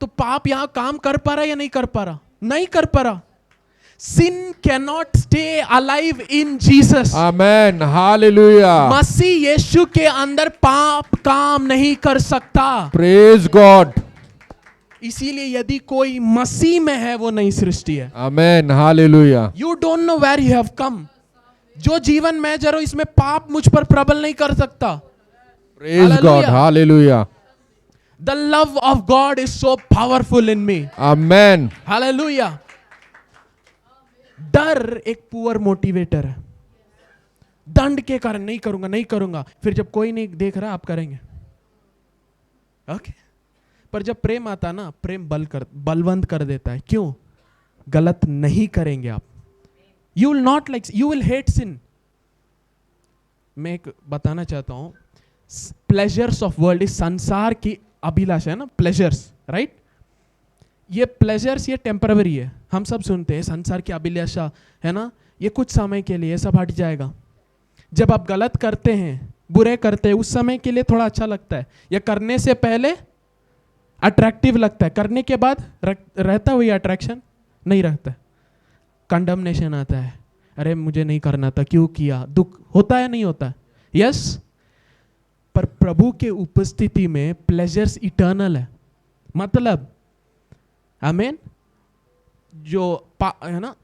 तो पाप यहां काम कर पा रहा या नहीं कर पा रहा? नहीं कर पा रहा। Sin cannot stay alive in Jesus. आमीन, हालेलुया। मसीह यीशु के अंदर पाप काम नहीं कर सकता। Praise God. इसीलिए यदि कोई मसीह में है वो नई सृष्टि है। आमीन, हालेलुया। You don't know where you have come. जो जीवन मैं जा रहा हूं इसमें पाप मुझ पर प्रबल नहीं कर सकता। Praise God, hallelujah. The love of God is so powerful in me. आमीन, हालेलुया। डर एक पुअर मोटिवेटर है। दंड के कारण नहीं करूंगा, नहीं करूंगा, फिर जब कोई नहीं देख रहा आप करेंगे। ओके, पर जब प्रेम आता ना, प्रेम बलवंत कर देता है। क्यों? गलत नहीं करेंगे आप। You will not like, you will hate sin. मैं एक बताना चाहता हूं, प्लेजर्स ऑफ वर्ल्ड, इस संसार की अभिलाषा है ना, प्लेजर्स, राइट? ये प्लेजर्स ये टेम्पररी है। हम सब सुनते हैं संसार की अभिलाषा है ना, ये कुछ समय के लिए, सब हट जाएगा। जब आप गलत करते हैं, बुरे करते हैं, उस समय के लिए थोड़ा अच्छा लगता है, या करने से पहले अट्रैक्टिव लगता है, करने के बाद रहता हुई अट्रैक्शन नहीं रहता है, कंडमनेशन आता है, अरे मुझे नहीं करना था, क्यों किया, दुख होता है, नहीं होता है? यस। पर प्रभु के उपस्थिति में प्लेजर्स इटर्नल है। मतलब आमीन, जो है ना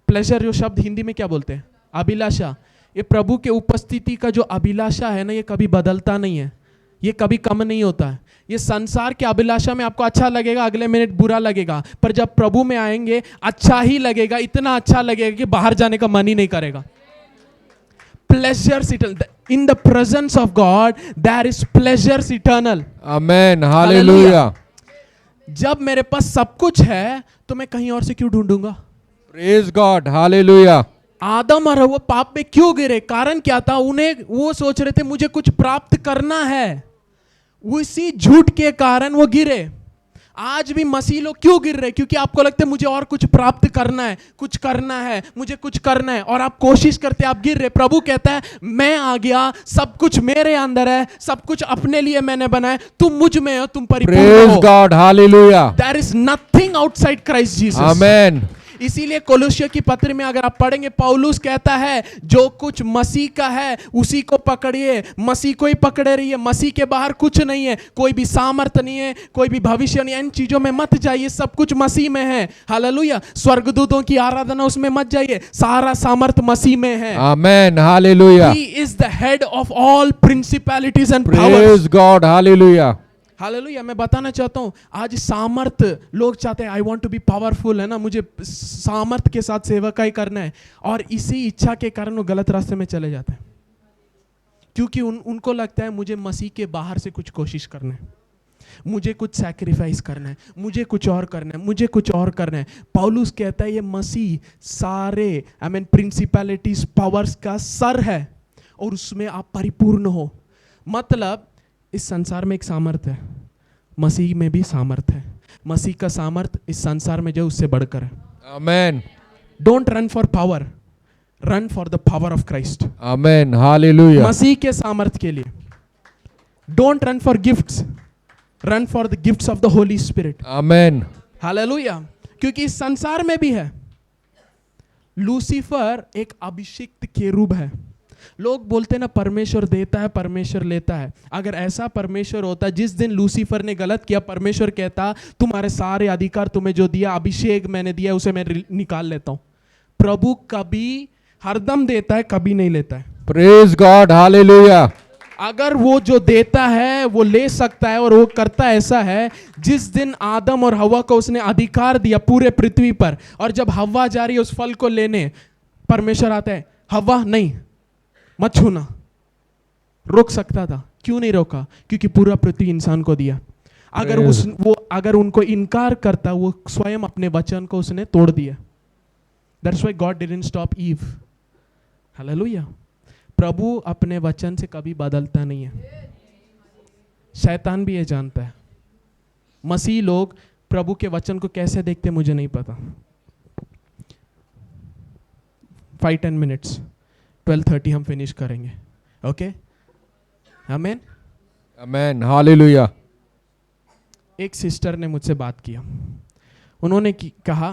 प्लेजर, जो शब्द हिंदी में क्या बोलते हैं, अभिलाषा, ये प्रभु के उपस्थिति का जो अभिलाषा है ना, ये कभी बदलता नहीं है, ये कभी कम नहीं होता है। ये संसार के अभिलाषा में आपको अच्छा लगेगा, अगले मिनट बुरा लगेगा, पर जब प्रभु में आएंगे अच्छा ही लगेगा, इतना अच्छा लगेगा कि बाहर जाने का मन ही नहीं करेगा। Pleasures eternal. In the presence of God, there is pleasures eternal. Amen. Hallelujah. जब मेरे पास सब कुछ है तो मैं कहीं और से क्यों ढूंढूंगा? Praise God. Hallelujah. आदम और हव्वा पाप में क्यों गिरे? कारण क्या था? उन्हें वो सोच रहे थे मुझे कुछ प्राप्त करना है, उसी झूठ के कारण वो गिरे। आज भी मसीह लोग क्यों गिर रहे? क्योंकि आपको लगता है मुझे और कुछ प्राप्त करना है, कुछ करना है, मुझे कुछ करना है, और आप कोशिश करते, आप गिर रहे। प्रभु कहता है मैं आ गया, सब कुछ मेरे अंदर है, सब कुछ अपने लिए मैंने बनाया, तुम मुझ में हो, तुम परिपूर्ण हो। Praise God. Hallelujah. There is nothing outside Christ Jesus. Amen. इसीलिए कोलोसियों की पत्र में अगर आप पढ़ेंगे, पौलुस कहता है जो कुछ मसीह का है उसी को पकड़िए, मसीह को ही पकड़े रहिए, मसीह के बाहर कुछ नहीं है, कोई भी सामर्थ नहीं है, कोई भी भविष्य नहीं है, इन चीजों में मत जाइए, सब कुछ मसीह में है। हालेलुया। स्वर्गदूतों की आराधना उसमें मत जाइए, सारा सामर्थ मसीह में है। Amen. Hallelujah. He is the head of all principalities and powers. Praise God. Hallelujah. हालेलुया। मैं बताना चाहता हूँ आज सामर्थ, लोग चाहते हैं I want to be powerful, है ना, मुझे सामर्थ के साथ सेवकाई करना है, और इसी इच्छा के कारण वो गलत रास्ते में चले जाते हैं, क्योंकि उनको लगता है मुझे मसीह के बाहर से कुछ कोशिश करना है, मुझे कुछ सैक्रिफाइस करना है, मुझे कुछ और करना है, मुझे कुछ और करना है। पौलुस कहता है ये मसीह सारे प्रिंसिपैलिटीज पावर्स का सर है, और उसमें आप परिपूर्ण हो। मतलब इस संसार में एक सामर्थ है, मसीह में भी सामर्थ है। मसीह का सामर्थ इस संसार में जो उससे बढ़कर है। Amen. Don't run for power, run for the power of Christ. Amen. Hallelujah. मसीह के सामर्थ के लिए। Don't run for gifts, run for the gifts of the Holi spirit. Amen. Hallelujah. क्योंकि इस संसार में भी है। लूसीफर एक अभिषिक्त केरूब है। लोग बोलते हैं ना परमेश्वर देता है, परमेश्वर लेता है। अगर ऐसा परमेश्वर होता, जिस दिन लूसीफर ने गलत किया, परमेश्वर कहता तुम्हारे सारे अधिकार तुम्हें जो दिया, अभिषेक मैंने दिया, उसे मैं निकाल लेता हूं। प्रभु कभी हरदम देता है, कभी नहीं लेता है। Praise God. Hallelujah. अगर वो जो देता है वो ले सकता है, और वो करता ऐसा है, जिस दिन आदम और हव्वा को उसने अधिकार दिया पूरे पृथ्वी पर, और जब हव्वा जा रही है उस फल को लेने, परमेश्वर आता है, हव्वा नहीं, मत छूना। रोक सकता था, क्यों नहीं रोका? क्योंकि पूरा पृथ्वी इंसान को दिया। अगर उनको इनकार करता, वो स्वयं अपने वचन को उसने तोड़ दिया। That's why God didn't stop Eve. Hallelujah. प्रभु अपने वचन से कभी बदलता नहीं है। शैतान भी ये जानता है। मसीह लोग प्रभु के वचन को कैसे देखते मुझे नहीं पता। 5-10 मिनट्स, 12:30 हम फिनिश करेंगे। ओके, आमीन। Amen. Hallelujah. एक सिस्टर ने मुझसे बात किया। उन्होंने कहा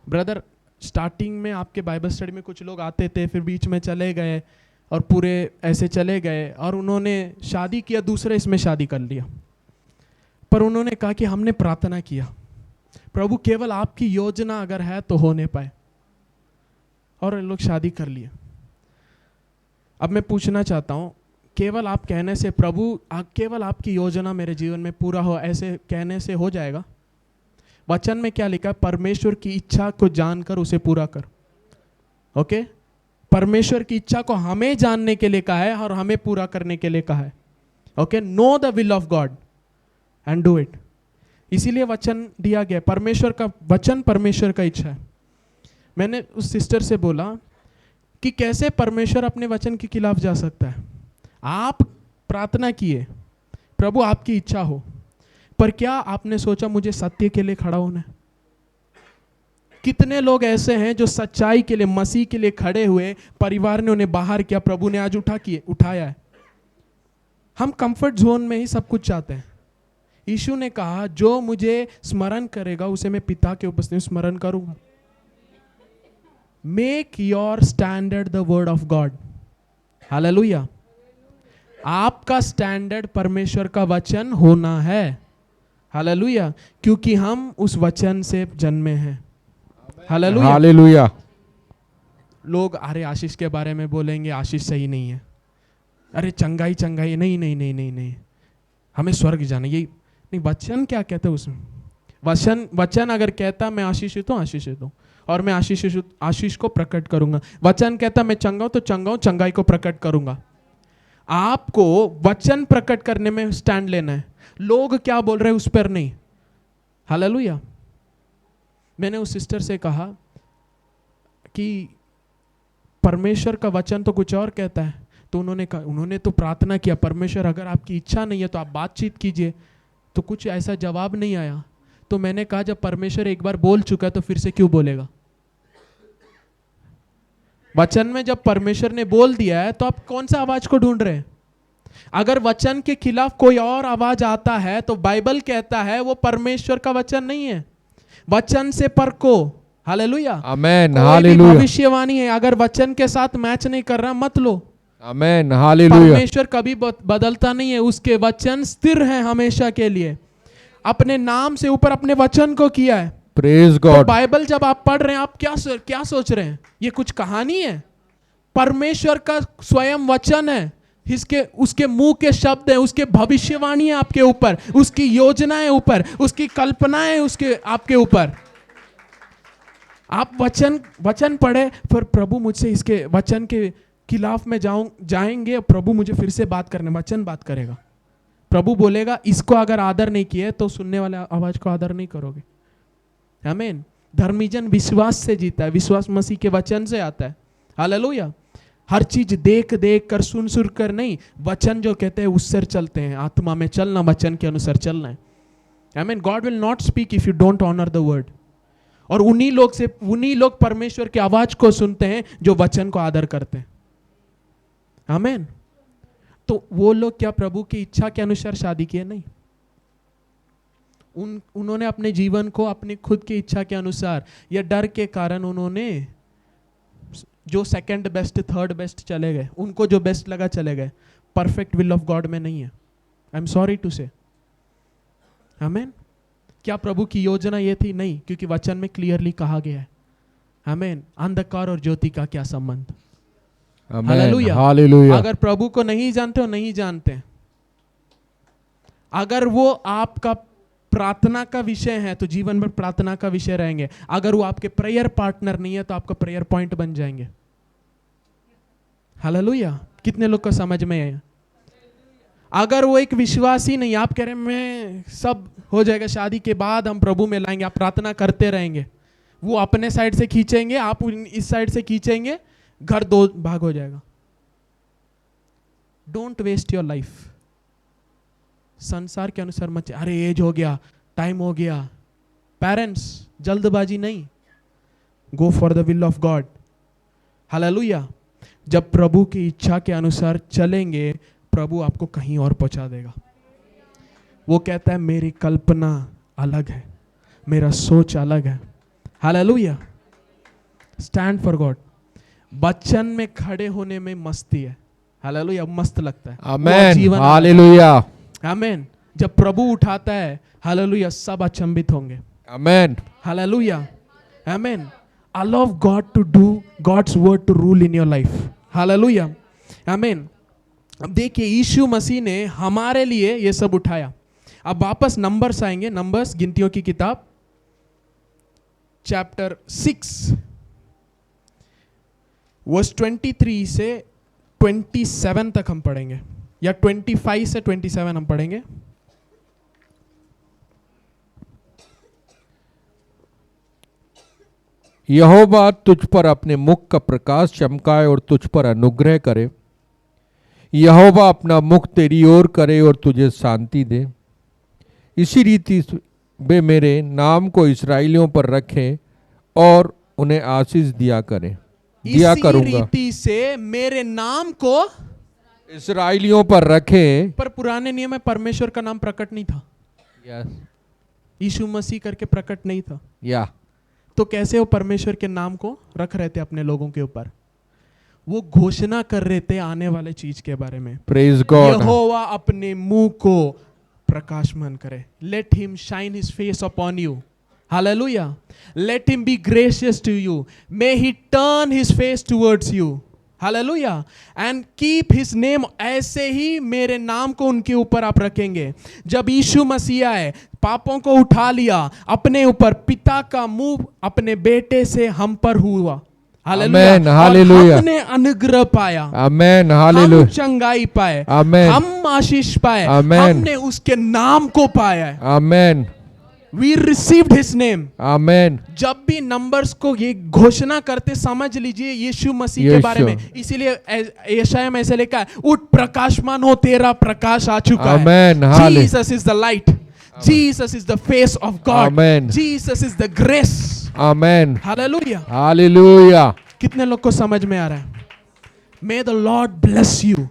ब्रदर, स्टार्टिंग में आपके बाइबल स्टडी में कुछ लोग आते थे, फिर बीच में चले गए, और पूरे ऐसे चले गए, और उन्होंने शादी किया, दूसरे इसमें शादी कर लिया। पर उन्होंने कहा कि हमने प्रार्थना किया, प्रभु केवल आपकी योजना अगर है तो होने पाए, और लोग शादी कर लिए। अब मैं पूछना चाहता हूं, केवल आप कहने से प्रभु केवल आपकी योजना मेरे जीवन में पूरा हो, ऐसे कहने से हो जाएगा? वचन में क्या लिखा है? परमेश्वर की इच्छा को जानकर उसे पूरा कर। ओके, परमेश्वर की इच्छा को हमें जानने के लिए कहा है और हमें पूरा करने के लिए कहा है। Okay, know the will of God and do it. इसीलिए वचन दिया गया। परमेश्वर का वचन परमेश्वर का इच्छा है। मैंने उस सिस्टर से बोला कि कैसे परमेश्वर अपने वचन के खिलाफ जा सकता है? आप प्रार्थना किए प्रभु आपकी इच्छा हो, पर क्या आपने सोचा मुझे सत्य के लिए खड़ा होना है? कितने लोग ऐसे हैं जो सच्चाई के लिए, मसीह के लिए खड़े हुए, परिवार ने उन्हें बाहर किया, प्रभु ने आज उठाया है। हम कंफर्ट जोन में ही सब कुछ चाहते हैं। यीशु ने कहा जो मुझे स्मरण करेगा उसे मैं पिता के उपस्थिति में स्मरण करूंगा। Make your standard the word of God. Hallelujah. आपका स्टैंडर्ड परमेश्वर का वचन होना है। हालेलुया। क्योंकि हम उस वचन से जन्मे हैं। हालेलुया। हालेलुया। लोग अरे आशीष के बारे में बोलेंगे, आशीष सही नहीं है, अरे चंगाई चंगाई, नहीं नहीं नहीं नहीं नहीं, हमें स्वर्ग जाना। यही नहीं, वचन क्या कहते हैं उसमें? वचन अगर कहता मैं आशीषित हूँ, आशीषित हूँ, और मैं आशीष को प्रकट करूंगा। वचन कहता मैं चंगा हूं तो चंगा हूं, चंगाई को प्रकट करूंगा। आपको वचन प्रकट करने में स्टैंड लेना है। लोग क्या बोल रहे हैं उस पर नहीं। हालेलुया। मैंने उस सिस्टर से कहा कि परमेश्वर का वचन तो कुछ और कहता है, तो उन्होंने तो प्रार्थना किया, परमेश्वर अगर आपकी इच्छा नहीं है तो आप बातचीत कीजिए, तो कुछ ऐसा जवाब नहीं आया। तो मैंने कहा जब परमेश्वर एक बार बोल चुका है तो फिर से क्यों बोलेगा? वचन में जब परमेश्वर ने बोल दिया है तो आप कौन सा आवाज को ढूंढ रहे हैं? अगर वचन के खिलाफ कोई और आवाज आता है तो बाइबल कहता है वो परमेश्वर का वचन नहीं है। वचन से परखो। हालेलुया। आमेन। कोई भी हालेलुया। भविष्यवाणी है, अगर वचन के साथ मैच नहीं कर रहा मत लो। आमेन। हालेलुया। परमेश्वर कभी बदलता नहीं है, उसके वचन स्थिर हैं हमेशा के लिए। अपने नाम से ऊपर अपने वचन को किया है। प्रेज तो गॉड। बाइबल जब आप पढ़ रहे हैं आप क्या सोच रहे हैं? ये कुछ कहानी है? परमेश्वर का स्वयं वचन है, उसके मुंह के शब्द हैं, उसके भविष्यवाणी है आपके ऊपर, उसकी योजनाएं ऊपर, उसकी कल्पनाएं उसके आपके ऊपर। आप वचन पढ़े, फिर प्रभु मुझसे इसके वचन के खिलाफ में जाएंगे, प्रभु मुझे फिर से बात करने, वचन बात करेगा। प्रभु बोलेगा इसको अगर आदर नहीं किए तो सुनने वाले आवाज को आदर नहीं करोगे। आमीन। धर्मी जन विश्वास से जीता है, विश्वास मसीह के वचन से आता है। हालेलुया। हर चीज देख कर सुन कर नहीं, वचन जो कहते हैं उससे चलते हैं। आत्मा में चलना, वचन के अनुसार चलना है। आमीन। God will not speak if you don't honour the word. और उन्हीं लोग परमेश्वर की आवाज को सुनते हैं जो वचन को आदर करते हैं। आमीन। तो वो लोग क्या प्रभु की इच्छा के अनुसार शादी किए? नहीं। उन्होंने अपने जीवन को अपनी खुद की इच्छा के अनुसार या डर के कारण उन्होंने जो सेकंड बेस्ट, थर्ड बेस्ट चले गए, उनको जो बेस्ट लगा चले गए। परफेक्ट विल ऑफ गॉड में नहीं है। आई एम सॉरी टू से। आमीन। क्या प्रभु की योजना ये थी? नहीं, क्योंकि वचन में क्लियरली कहा गया है। आमीन। अंधकार और ज्योति का क्या संबंध? हालेलुया। हालेलुया। अगर प्रभु को नहीं जानते हो, नहीं जानते। अगर वो आपका प्रार्थना का विषय है तो जीवन में प्रार्थना का विषय रहेंगे। अगर वो आपके प्रेयर पार्टनर नहीं है तो आपका प्रेयर पॉइंट बन जाएंगे। हालेलुया। कितने लोग को समझ में है? अगर वो एक विश्वासी नहीं, आप कह रहे हैं मैं सब हो जाएगा, शादी के बाद हम प्रभु में लाएंगे, आप प्रार्थना करते रहेंगे, वो अपने साइड से खींचेंगे, आप इस साइड से खींचेंगे, घर दो भाग हो जाएगा। डोंट वेस्ट योर लाइफ संसार के अनुसार मत। अरे एज हो गया, टाइम हो गया। पेरेंट्स, जल्दबाजी नहीं, go for the will of God. Hallelujah. जब प्रभु की इच्छा के अनुसार चलेंगे, प्रभु आपको कहीं और पहुंचा देगा। वो कहता है मेरी कल्पना अलग है, मेरा सोच अलग है। हालेलुया। Stand for God. वचन में खड़े होने में मस्ती है। हालेलुया। मस्त लगता है। आमेन। हालेलुया। आमीन। जब प्रभु उठाता है, हालेलुया, सब अचंभित होंगे। आमेन। हालेलुया। आमीन। Allow God to do God's word to rule in your life. Hallelujah. आमीन। अब देखिए यीशु मसीह ने हमारे लिए ये सब उठाया। अब वापस नंबर्स आएंगे, नंबर्स, गिनतियों की किताब, चैप्टर 6 वर्स 23 से 27 तक हम पढ़ेंगे, या 25 से 27 हम पढ़ेंगे। यहोवा तुझ पर अपने मुख का प्रकाश चमकाए और तुझ पर अनुग्रह करे। यहोवा अपना मुख तेरी ओर करे और तुझे शांति दे। इसी रीति वे मेरे नाम को इसराइलियों पर रखें और उन्हें आशीष दिया इसी करूंगा। रीति से मेरे नाम को इसराइलियों पर रखें। पर पुराने नियम में परमेश्वर का नाम प्रकट नहीं था, यस, यीशु मसीह करके प्रकट नहीं था, या तो कैसे वो परमेश्वर के नाम को रख रहे थे अपने लोगों के ऊपर? वो घोषणा कर रहे थे आने वाले चीज के बारे में। Praise God. यहोवा अपने मुंह को प्रकाशमान करे। Let him shine his face upon you. हालेलुया। Let him be gracious to you. May he turn his face towards you. हालेलुया। And keep his name. ऐसे ही मेरे नाम को उनके ऊपर आप रखेंगे। जब यीशु मसीह आए, पापों को उठा लिया अपने ऊपर, पिता का मुंह अपने बेटे से हम पर हुआ। हालेलुया। Amen, hallelujah. हमने अनुग्रह पाया। आमेन, हम हालेलुया। चंगाई पाए। आमेन। हम आशीष पाए। आमेन। हमने उसके नाम को पाया है। आमेन, We received his name. आमेन। जब भी नंबर्स को ये घोषणा करते, समझ लीजिए यीशु मसीह के यीशु। बारे में। इसीलिए यशायाह में ऐसे लिखा है, उठ प्रकाशमान हो, तेरा प्रकाश आ चुका है। आमेन, हाले। Jesus is the light. Jesus is the face of God. Amen. Jesus is the grace. Amen, Hallelujah. Hallelujah. कितने लोग को समझ में आ रहा है? May the Lord bless you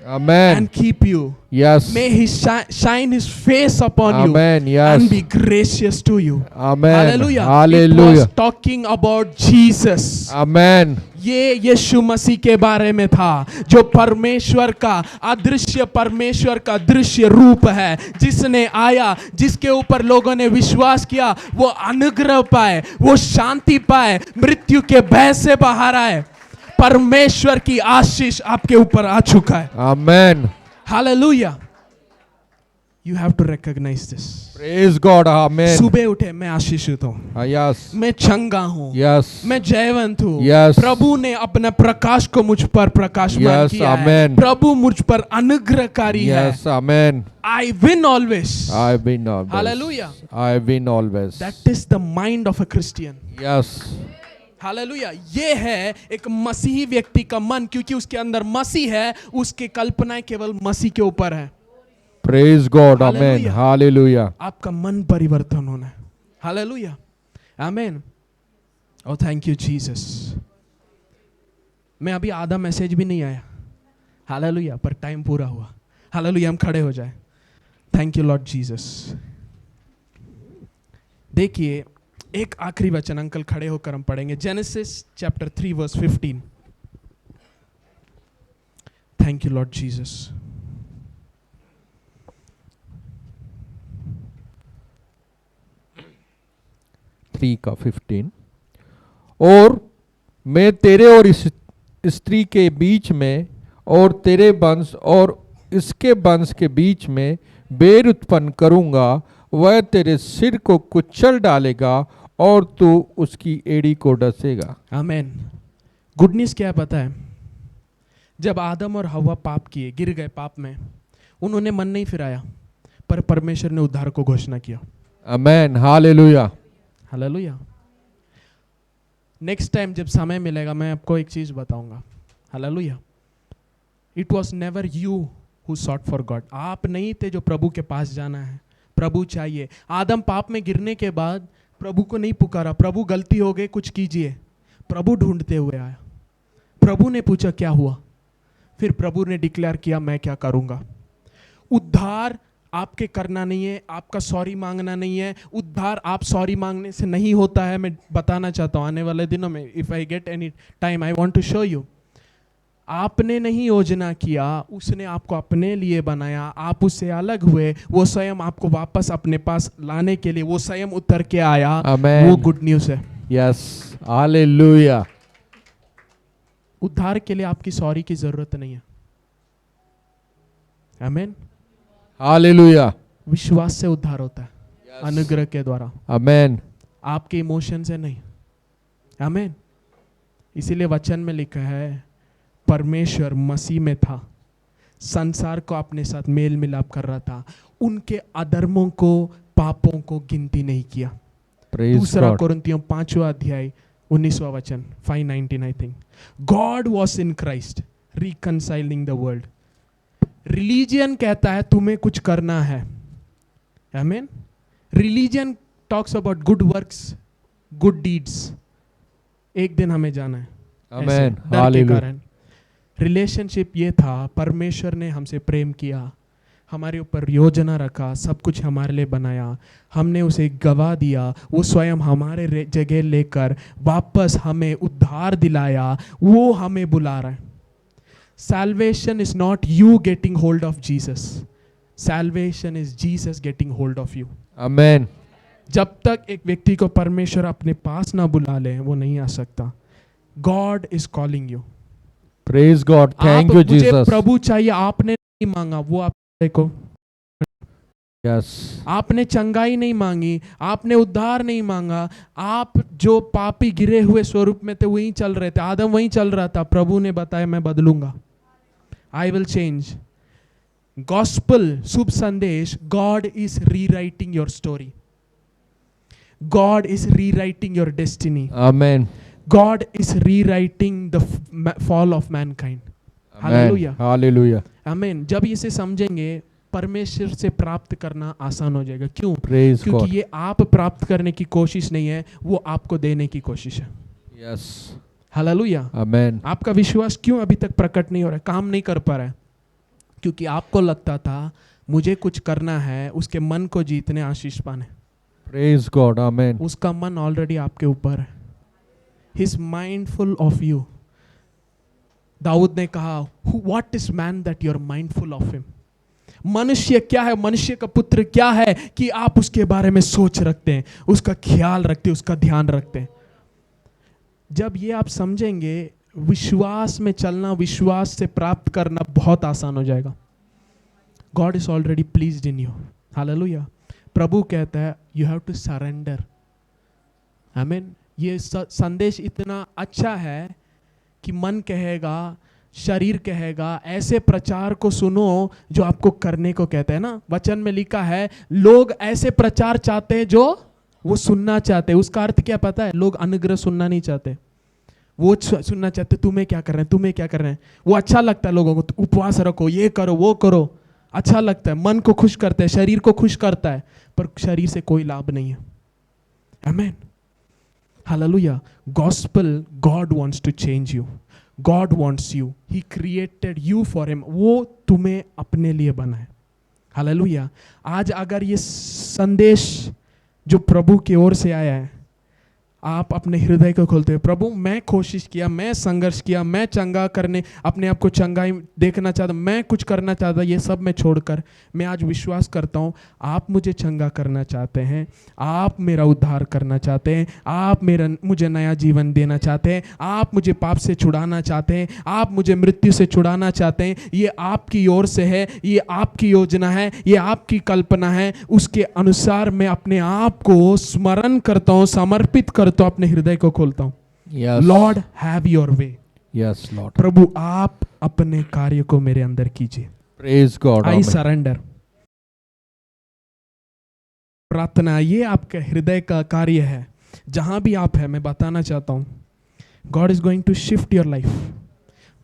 amen, and keep you. Yes, May he shine his face upon Amen, you yes. and be gracious to you. Amen, Hallelujah. It hallelujah. was talking about Jesus. आमेन, ये यीशु मसीह के बारे में था, जो परमेश्वर का, अदृश्य परमेश्वर का दृश्य रूप है, जिसने आया, जिसके ऊपर लोगों ने विश्वास किया, वो अनुग्रह पाए, वो शांति पाए, मृत्यु के भय से बाहर आए। परमेश्वर की आशीष आपके ऊपर आ चुका है। आमेन, hallelujah. You have to recognize this. Praise God. Amen, सुबह उठे, मैं आशीषित हूँ, यस, मैं चंगा हूँ, यस, मैं जयवंत हूँ। Yes. प्रभु ने अपना प्रकाश को मुझ पर प्रकाशमान Yes, किया है। Amen. प्रभु मुझ पर अनुग्रहकारी है। Yes, amen. I win always. I win always. Hallelujah. I win always. That is the mind of a Christian. Yes. Hallelujah. ये है एक मसीही व्यक्ति का मन, क्योंकि उसके अंदर मसीह है, उसकी कल्पनाएं केवल मसीह के ऊपर है। Praise God. Amen. Hallelujah. Hallelujah. आपका मन परिवर्तन होना है। हालेलुया। आमीन। ओ थैंक यू जीसस। मैं अभी आधा मैसेज भी नहीं आया। हालेलुया। पर टाइम पूरा हुआ। हालेलुया। हम खड़े हो जाए। Thank you Lord Jesus. देखिए, एक आखिरी वचन अंकल खड़े होकर हम पढ़ेंगे, Genesis chapter 3 verse 15। Thank you Lord Jesus. का 15। और मैं तेरे और इस स्त्री के बीच में और तेरे वंश और इसके वंश के बीच में बैर उत्पन्न करूंगा, वह तेरे सिर को कुचल डालेगा और तू उसकी एड़ी को डसेगा। आमीन। गुड न्यूज़ क्या पता है? जब आदम और हवा पाप किए, गिर गए पाप में, उन्होंने मन नहीं फिराया, पर परमेश्वर ने उद्धार को घोषणा किया। आमेन, हालेलुया। हालेलुया। नेक्स्ट टाइम जब समय मिलेगा, मैं आपको एक चीज बताऊंगा। Hallelujah. It was never you who short for God. आप नहीं थे जो प्रभु के पास जाना है, प्रभु चाहिए। आदम पाप में गिरने के बाद प्रभु को नहीं पुकारा, प्रभु गलती हो गई, कुछ कीजिए। प्रभु ढूंढते हुए आया। प्रभु ने पूछा क्या हुआ, फिर प्रभु ने डिक्लेयर किया मैं क्या करूंगा। उद्धार आपके करना नहीं है, आपका सॉरी मांगना नहीं है। उद्धार आप सॉरी मांगने से नहीं होता है। मैं बताना चाहता हूँ आने वाले दिनों में, if I get any time I want to show you. आपने नहीं योजना किया, उसने आपको अपने लिए बनाया, आप उससे अलग हुए, वो स्वयं आपको वापस अपने पास लाने के लिए वो स्वयं उतर के आया। Amen. वो गुड न्यूज़ है। Yes, hallelujah. उद्धार के लिए आपकी सॉरी की जरूरत नहीं है। आमीन। हालेलुया। विश्वास से उद्धार होता है, अनुग्रह के द्वारा, आमेन। आपके इमोशन से नहीं। आमीन। इसीलिए वचन में लिखा है, परमेश्वर मसीह में था, संसार को अपने साथ मेल मिलाप कर रहा था, उनके अधर्मों को, पापों को गिनती नहीं किया। दूसरा कोरिन्थियों 5वां अध्याय 19वां वचन 5:19 I think. God was in Christ reconciling the world religion कहता है तुम्हें कुछ करना है, आमीन। Religion talks about good works, good deeds. एक दिन हमें जाना है ऐसे, आमेन, डर के हालेलुया। कारण। रिलेशनशिप ये था, परमेश्वर ने हमसे प्रेम किया, हमारे ऊपर योजना रखा, सब कुछ हमारे लिए बनाया, हमने उसे गवा दिया, वो स्वयं हमारे जगह लेकर वापस हमें उद्धार दिलाया, वो हमें बुला रहा है। Salvation is not you getting hold of Jesus. Salvation is Jesus getting hold of you. आमेन, जब तक एक व्यक्ति को परमेश्वर अपने पास ना बुला ले, वो नहीं आ सकता। God is calling you. Praise God, thank you मुझे जीसस। प्रभु चाहिए, आपने नहीं मांगा, वो आप देखो, यस, आपने चंगाई नहीं मांगी, आपने उद्धार नहीं मांगा, आप जो पापी गिरे हुए स्वरूप में थे वहीं चल रहे थे, आदम वहीं चल रहा था। प्रभु ने बताया मैं बदलूंगा, आई विल चेंज। गॉस्पल, शुभ संदेश, God is rewriting your story, God is rewriting your destiny, amen, God is rewriting the fall of Mankind. Hallelujah, hallelujah, आमीन। जब इसे समझेंगे, परमेश्वर से प्राप्त करना आसान हो जाएगा। क्यों? प्रेज क्योंकि गॉड। ये आप प्राप्त करने की कोशिश नहीं है, वो आपको देने की कोशिश है। यस, हालेलुया, आमेन, आपका विश्वास क्यों अभी तक प्रकट नहीं हो रहा है, काम नहीं कर पा रहा है? क्योंकि आपको लगता था मुझे कुछ करना है, उसके मन को जीतने, आशीष पाने। प्रेज गॉड, आमेन, उसका मन ऑलरेडी आपके ऊपर है। He is mindful of you. दाऊद ने कहा, what is man that you are mindful of him. मनुष्य क्या है, मनुष्य का पुत्र क्या है कि आप उसके बारे में सोच रखते हैं, उसका ख्याल रखते हैं, उसका ध्यान रखते हैं। जब ये आप समझेंगे, विश्वास में चलना, विश्वास से प्राप्त करना बहुत आसान हो जाएगा। God is already pleased in you. Hallelujah. प्रभु कहता है यू हैव टू सरेंडर। आमीन। ये संदेश इतना अच्छा है कि मन कहेगा, शरीर कहेगा, ऐसे प्रचार को सुनो जो आपको करने को कहते हैं ना। वचन में लिखा है लोग ऐसे प्रचार चाहते हैं जो वो सुनना चाहते हैं। उसका अर्थ क्या पता है? लोग अनुग्रह सुनना नहीं चाहते, वो सुनना चाहते तुम्हें क्या कर रहे हैं, तुम्हें क्या कर रहे हैं। वो अच्छा लगता है लोगों को, उपवास रखो, ये करो, वो करो, अच्छा लगता है, मन को खुश करता है, शरीर को खुश करता है, पर शरीर से कोई लाभ नहीं है। आमीन, हालेलुया। Gospel, God wants to change you, God wants you, he created you for him. वो तुम्हें अपने लिए बना है। हालेलुया। आज अगर ये संदेश जो प्रभु की ओर से आया है, आप अपने हृदय को खोलते हैं, प्रभु मैं कोशिश किया, मैं संघर्ष किया, मैं चंगा करने, अपने आप को चंगाई देखना चाहता, मैं कुछ करना चाहता, ये सब मैं छोड़कर मैं आज विश्वास करता हूँ आप मुझे चंगा करना चाहते हैं, आप मेरा उद्धार करना चाहते हैं, आप मुझे नया जीवन देना चाहते हैं, आप मुझे पाप से छुड़ाना चाहते हैं, आप मुझे मृत्यु से छुड़ाना चाहते हैं। ये आपकी ओर से है, ये आपकी योजना है, ये आपकी कल्पना है। उसके अनुसार मैं अपने आप को स्मरण करता हूँ, समर्पित करता हूं, अपने हृदय को खोलता हूं। Lord have your way. Yes lord. प्रभु आप अपने कार्य को मेरे अंदर कीजिए। Praise God, I surrender. प्रार्थना ये आपके हृदय का कार्य है। जहां भी आप है, मैं बताना चाहता हूं, God is going to shift your life.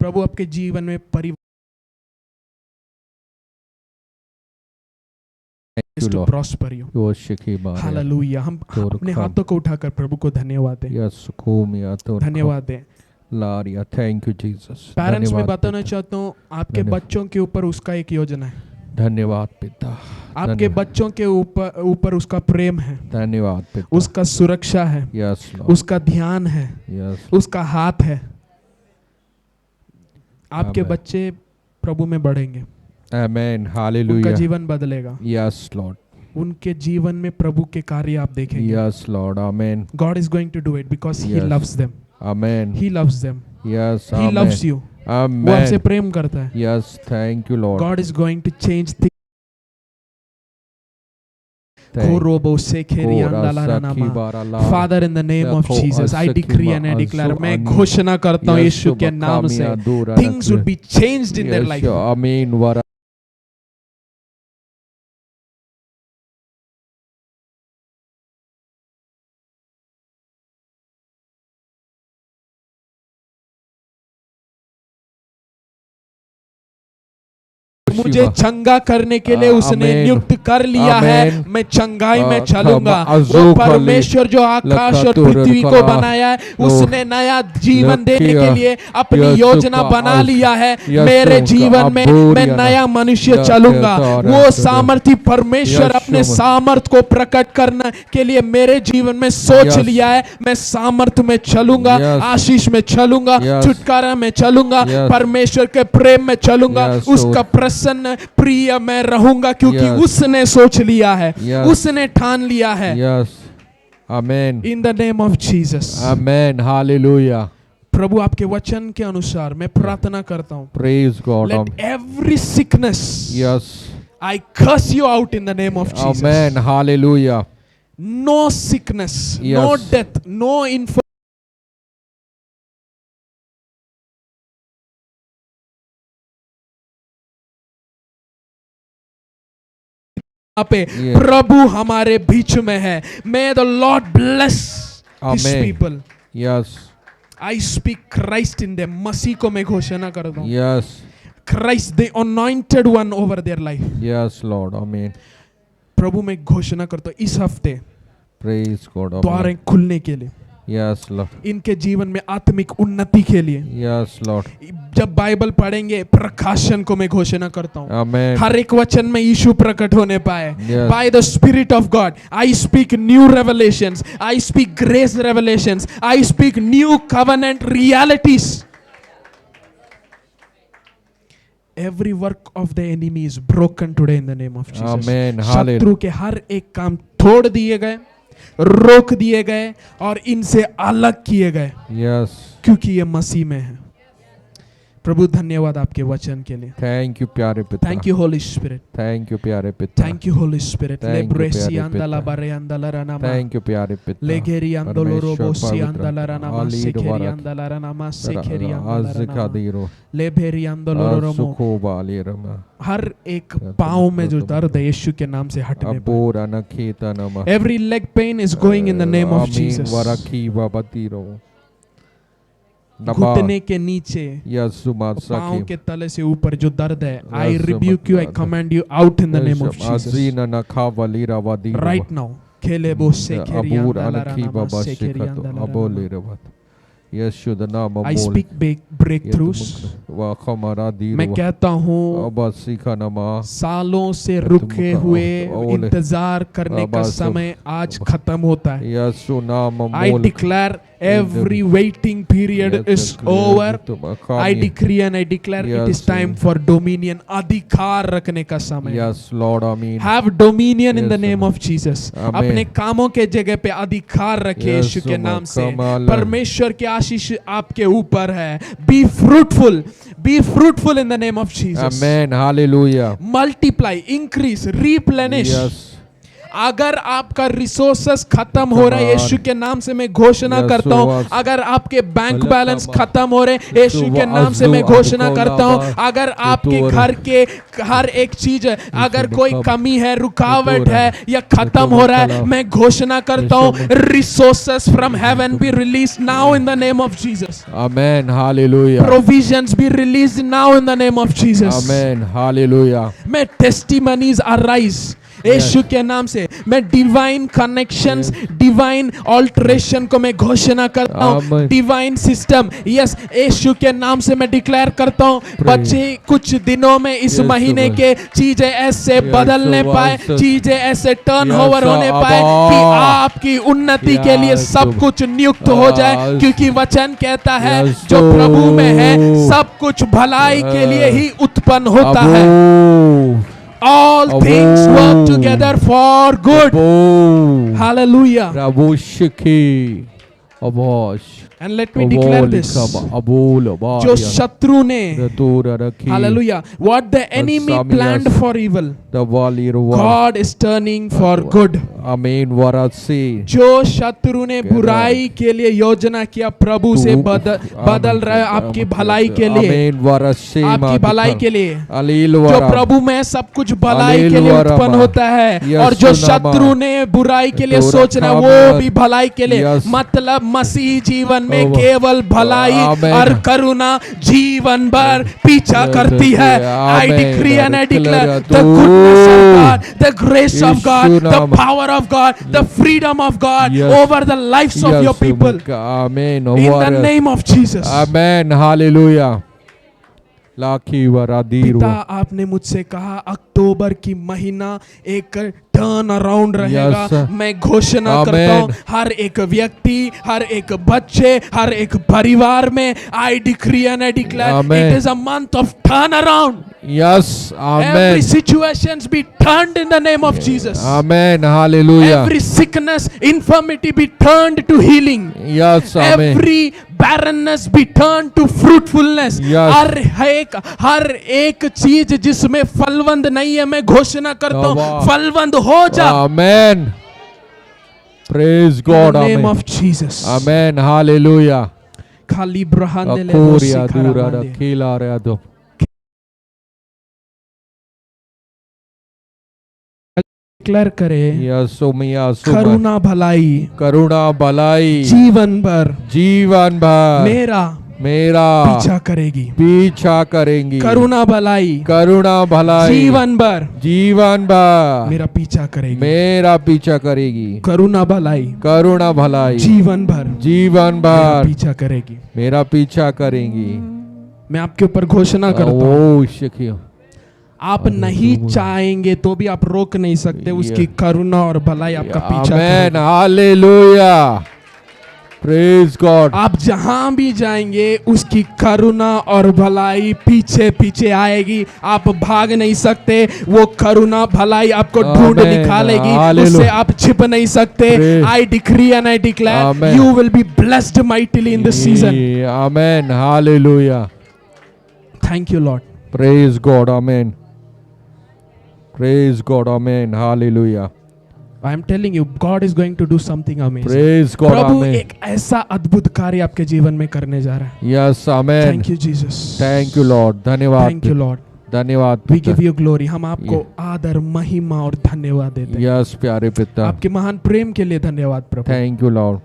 प्रभु आपके जीवन में परिवर्तन to prosper you. हालेलुया। हम अपने हाथों को उठाकर प्रभु को धन्यवाद दें, धन्यवाद दें। Lariya, thank you Jesus. Parents में बताना चाहता हूँ, आपके बच्चों के ऊपर उसका एक योजना है। धन्यवाद पिता। आपके बच्चों के ऊपर उसका प्रेम है। धन्यवाद पिता। उसका सुरक्षा है। Yes Lord. उसका ध्यान है। यस। उसका हाथ है। आपके बच्चे प्रभु में बढ़ेंगे। आमेन, हालेलुया। उनका जीवन बदलेगा। Yes Lord. उनके जीवन में प्रभु के कार्य आप देखेंगे। Yes Lord, amen. God is going to do it because He loves them. Amen. He loves them. Yes, He loves you. आमेन। वो आपसे प्रेम करता है। Yes, thank you Lord. God is going to change things. Father, in the name of Jesus, I decree and I declare, मैं घोषणा करता हूँ यीशु के नाम से, things would be changed in their life. आमीन। मुझे चंगा करने के लिए उसने नियुक्त कर लिया है। मैं चंगाई में चलूंगा। वो परमेश्वर जो आकाश और पृथ्वी को बनाया है, उसने नया जीवन देने के लिए अपनी योजना बना लिया है। मेरे जीवन में मैं नया मनुष्य चलूंगा। वो सामर्थी परमेश्वर अपने सामर्थ को प्रकट करने के लिए मेरे जीवन में सोच लिया है। मैं सामर्थ में चलूंगा, आशीष में चलूंगा, छुटकारा में चलूंगा, परमेश्वर के प्रेम में चलूंगा, उसका प्रसन्न प्रिय मैं रहूंगा, क्योंकि उसने सोच लिया है, उसने ठान लिया है। Amen. In the name of Jesus. Amen. Hallelujah. प्रभु आपके वचन के अनुसार मैं प्रार्थना करता हूँ। Praise God. Let every sickness, yes, I curse you out in the name of Jesus. Amen. Hallelujah. No sickness, no death, no infirmity पे प्रभु हमारे बीच में है। May the Lord bless His people. Yes. I speak Christ in them. मसीह को मैं घोषणा करता हूँ। Yes. Christ, the anointed one over their life. Yes, Lord. Amen. प्रभु मैं घोषणा करता हूँ इस हफ्ते Praise God. द्वारें खुलने के लिए, Yes, Lord. इनके जीवन में आत्मिक उन्नति के लिए। Yes, Lord. जब बाइबल पढ़ेंगे प्रकाशन को मैं घोषणा करता हूँ। Amen. हर एक वचन में यीशु प्रकट होने पाए। Yes. By the Spirit of God, I speak new revelations. I speak grace revelations. I speak new covenant realities. Every work of the enemy is broken today in the name of Jesus. Amen. शत्रु के हर एक काम तोड़ दिए गए, रोक दिए गए और इनसे अलग किए गए। Yes. क्योंकि ये मसीह में है। प्रभु धन्यवाद आपके वचन के लिए। Thank you प्यारे पिता। Thank you Holy Spirit. Thank you प्यारे पिता। Thank you Holy Spirit. Thank you Lebresi प्यारे andala पिता। bare andala ranama. Thank you प्यारे पिता। Legeri andolo robosi परमेश्वर andala ranama. पवित्र, Sekeri andala ranama. Sekeri andala आज़िका ranama. दीरो, लेबेरी अंदलो रोमो। सुखो बाली रमा, हर एक पाँव में जो दर्द है यीशु के नाम से हटने पाए। अबोरा नखीता नमा, Every leg pain is going in the name of Jesus. वरखी वबतीरो, घुटने के नीचे, यीशु पाँव मासकी, के तले से ऊपर जो दर्द है, I Yeshu rebuke you, I मत- command you out in the name of Jesus. अज़ीना नखा वलीरा वदीरो, Right now. खेले बो सेकेरी अबूर अंदला अनखी रामा, बाबा सेकेरी शिखतो, अंदला अबोले रामा। रवत, यीशु द नाम I अबोल, speak breakthroughs. वखमरा दीरो, मैं कहता हूँ अबा सीखा नमा, सालों से रुके हुए ओले। इंतजार करने का अबा समय आज खत्म होता है। यीशु नाम I Amol, declare every waiting period is over. I decree and I declare it is Yes, time for dominion. अधिकार रखने का समय। Yes, Lord, Amen. Have dominion in the Yes, name of Jesus. Amen. अपने कामों के जगह पे अधिकार रखिए Yes, यीशु के नाम से। कमाल। परमेश्वर की आशीष आपके ऊपर है। Be fruitful. Be fruitful in the name of Jesus. Amen. Hallelujah. Multiply, increase, replenish. Yes. अगर आपका रिसोर्सेस खत्म हो रहा है यीशु के नाम से मैं घोषणा करता हूँ। अगर आपके बैंक बैलेंस खत्म हो रहे यीशु के नाम से मैं घोषणा करता हूँ। अगर आपके घर के हर एक चीज अगर कोई कमी है, रुकावट है या खत्म हो रहा है, मैं घोषणा करता हूँ resources from heaven be release now in the name of Jesus. Amen. Hallelujah. Provisions be release now in the name of Jesus. Amen. Hallelujah. मैं टेस्टिमनीज अराइज यीशु के नाम से। मैं डिवाइन कनेक्शंस, डिवाइन ऑल्टरेशन को मैं घोषणा करता हूँ। डिवाइन सिस्टम, यस, यीशु के नाम से मैं डिक्लेयर करता हूँ। बच्चे कुछ दिनों में इस महीने के चीजें ऐसे बदलने पाए, चीजें ऐसे टर्न ओवर होने पाए कि आपकी उन्नति के लिए सब कुछ नियुक्त हो जाए, क्योंकि वचन कहता है जो प्रभु में है सब कुछ भलाई के लिए ही उत्पन्न होता है। All things work together for good. Hallelujah. Rabushiki. Abosh. And let me declare this. जो शत्रु ने, Hallelujah, what the enemy planned for evil, God is turning for good. Amen. वरासी. जो शत्रु ने बुराई के लिए योजना किया प्रभु से बदल रहा है आपकी भलाई के लिए। Amen. वरासी. आपकी भलाई के लिए। अलील जो वरा. प्रभु में सब कुछ भलाई के लिए उत्पन्न होता है, और जो शत्रु ने बुराई के लिए सोचना वो भी भलाई के लिए। मतलब मसीह जीवन में Oh, केवल भलाई Amen. और करुणा जीवन भर पीछा करती है। I Amen. decree and I declare Declare the goodness of God, the grace of God, यीशु the नाम। power of God, the freedom of God Yes. over the lives of your people. Amen. In the name of Jesus. Amen. Hallelujah. Lucky व रादीर पिता, आपने मुझसे कहा अक्टूबर की महीना एक टर्न अराउंड रहेगा। Yes. मैं घोषणा Amen. करता हूँ हर एक व्यक्ति, हर एक बच्चे, हर एक परिवार में I decree and I declare Amen. it is a month of turn around. Yes. Amen. Every situations be turned in the name of Jesus. Amen. Hallelujah. Every sickness, infirmity be turned to healing. Yes. Amen. Every barrenness be turned to fruitfulness. Yes. हर एक चीज जिसमें फलवंद नहीं है, मैं घोषणा करता हूँ वाह। फलवंद हो जा। Amen. Praise God. In the name Amen. of Jesus. Amen. Hallelujah. खाली ब्रहांदे ले Akuria dura da kila reado. Declare करे यशोमिया करुणा भलाई करुणा भलाई जीवन भर जीवन भर मेरा पीछा करेगी। पीछा करेंगी। करुणा भलाई भलाई जीवन भर मेरा पीछा करेगी। मेरा पीछा करेगी। करुणा भलाई जीवन भर पीछा करेगी। मेरा पीछा करेंगी। मैं आपके ऊपर घोषणा करता हूँ, आप नहीं चाहेंगे तो भी आप रोक नहीं सकते, उसकी करुणा और भलाई आपका पीछा करेगी। Hallelujah, praise God. आप जहां भी जाएंगे उसकी करुणा और भलाई पीछे पीछे आएगी। आप भाग नहीं सकते, वो करुणा भलाई आपको ढूंढ निकालेगी, उससे आप छिप नहीं सकते। I decree and I declare you will be blessed mightily in this season. Amen, hallelujah. Thank you lord. Praise God, amen. Praise God, amen, hallelujah. I am telling you, God is going to do something amazing. Praise God, Prabhu amen. एक ऐसा अद्भुत कार्य आपके जीवन में करने जा रहा है। Yes, amen. Thank you Jesus. Thank you Lord. धन्यवाद। Thank you Lord. धन्यवाद। We give you glory. हम आपको आदर, महिमा और धन्यवाद देते हैं। Yes, प्यारे पिता। आपके महान प्रेम के लिए धन्यवाद प्रभु। Thank you Lord.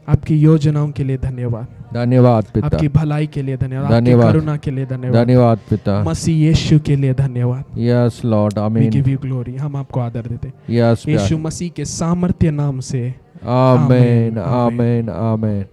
आपकी योजनाओं के लिए धन्यवाद। धन्यवाद पिता। आपकी भलाई के लिए धन्यवाद। धन्यवाद। आपकी करुणा के लिए धन्यवाद। धन्यवाद पिता। मसीह यीशु के लिए धन्यवाद। Yes Lord, We amen. give you glory. हम आपको आदर देते हैं। Yes, यीशु मसीह के सामर्थ्य नाम से। आमेन, आमेन, आमेन।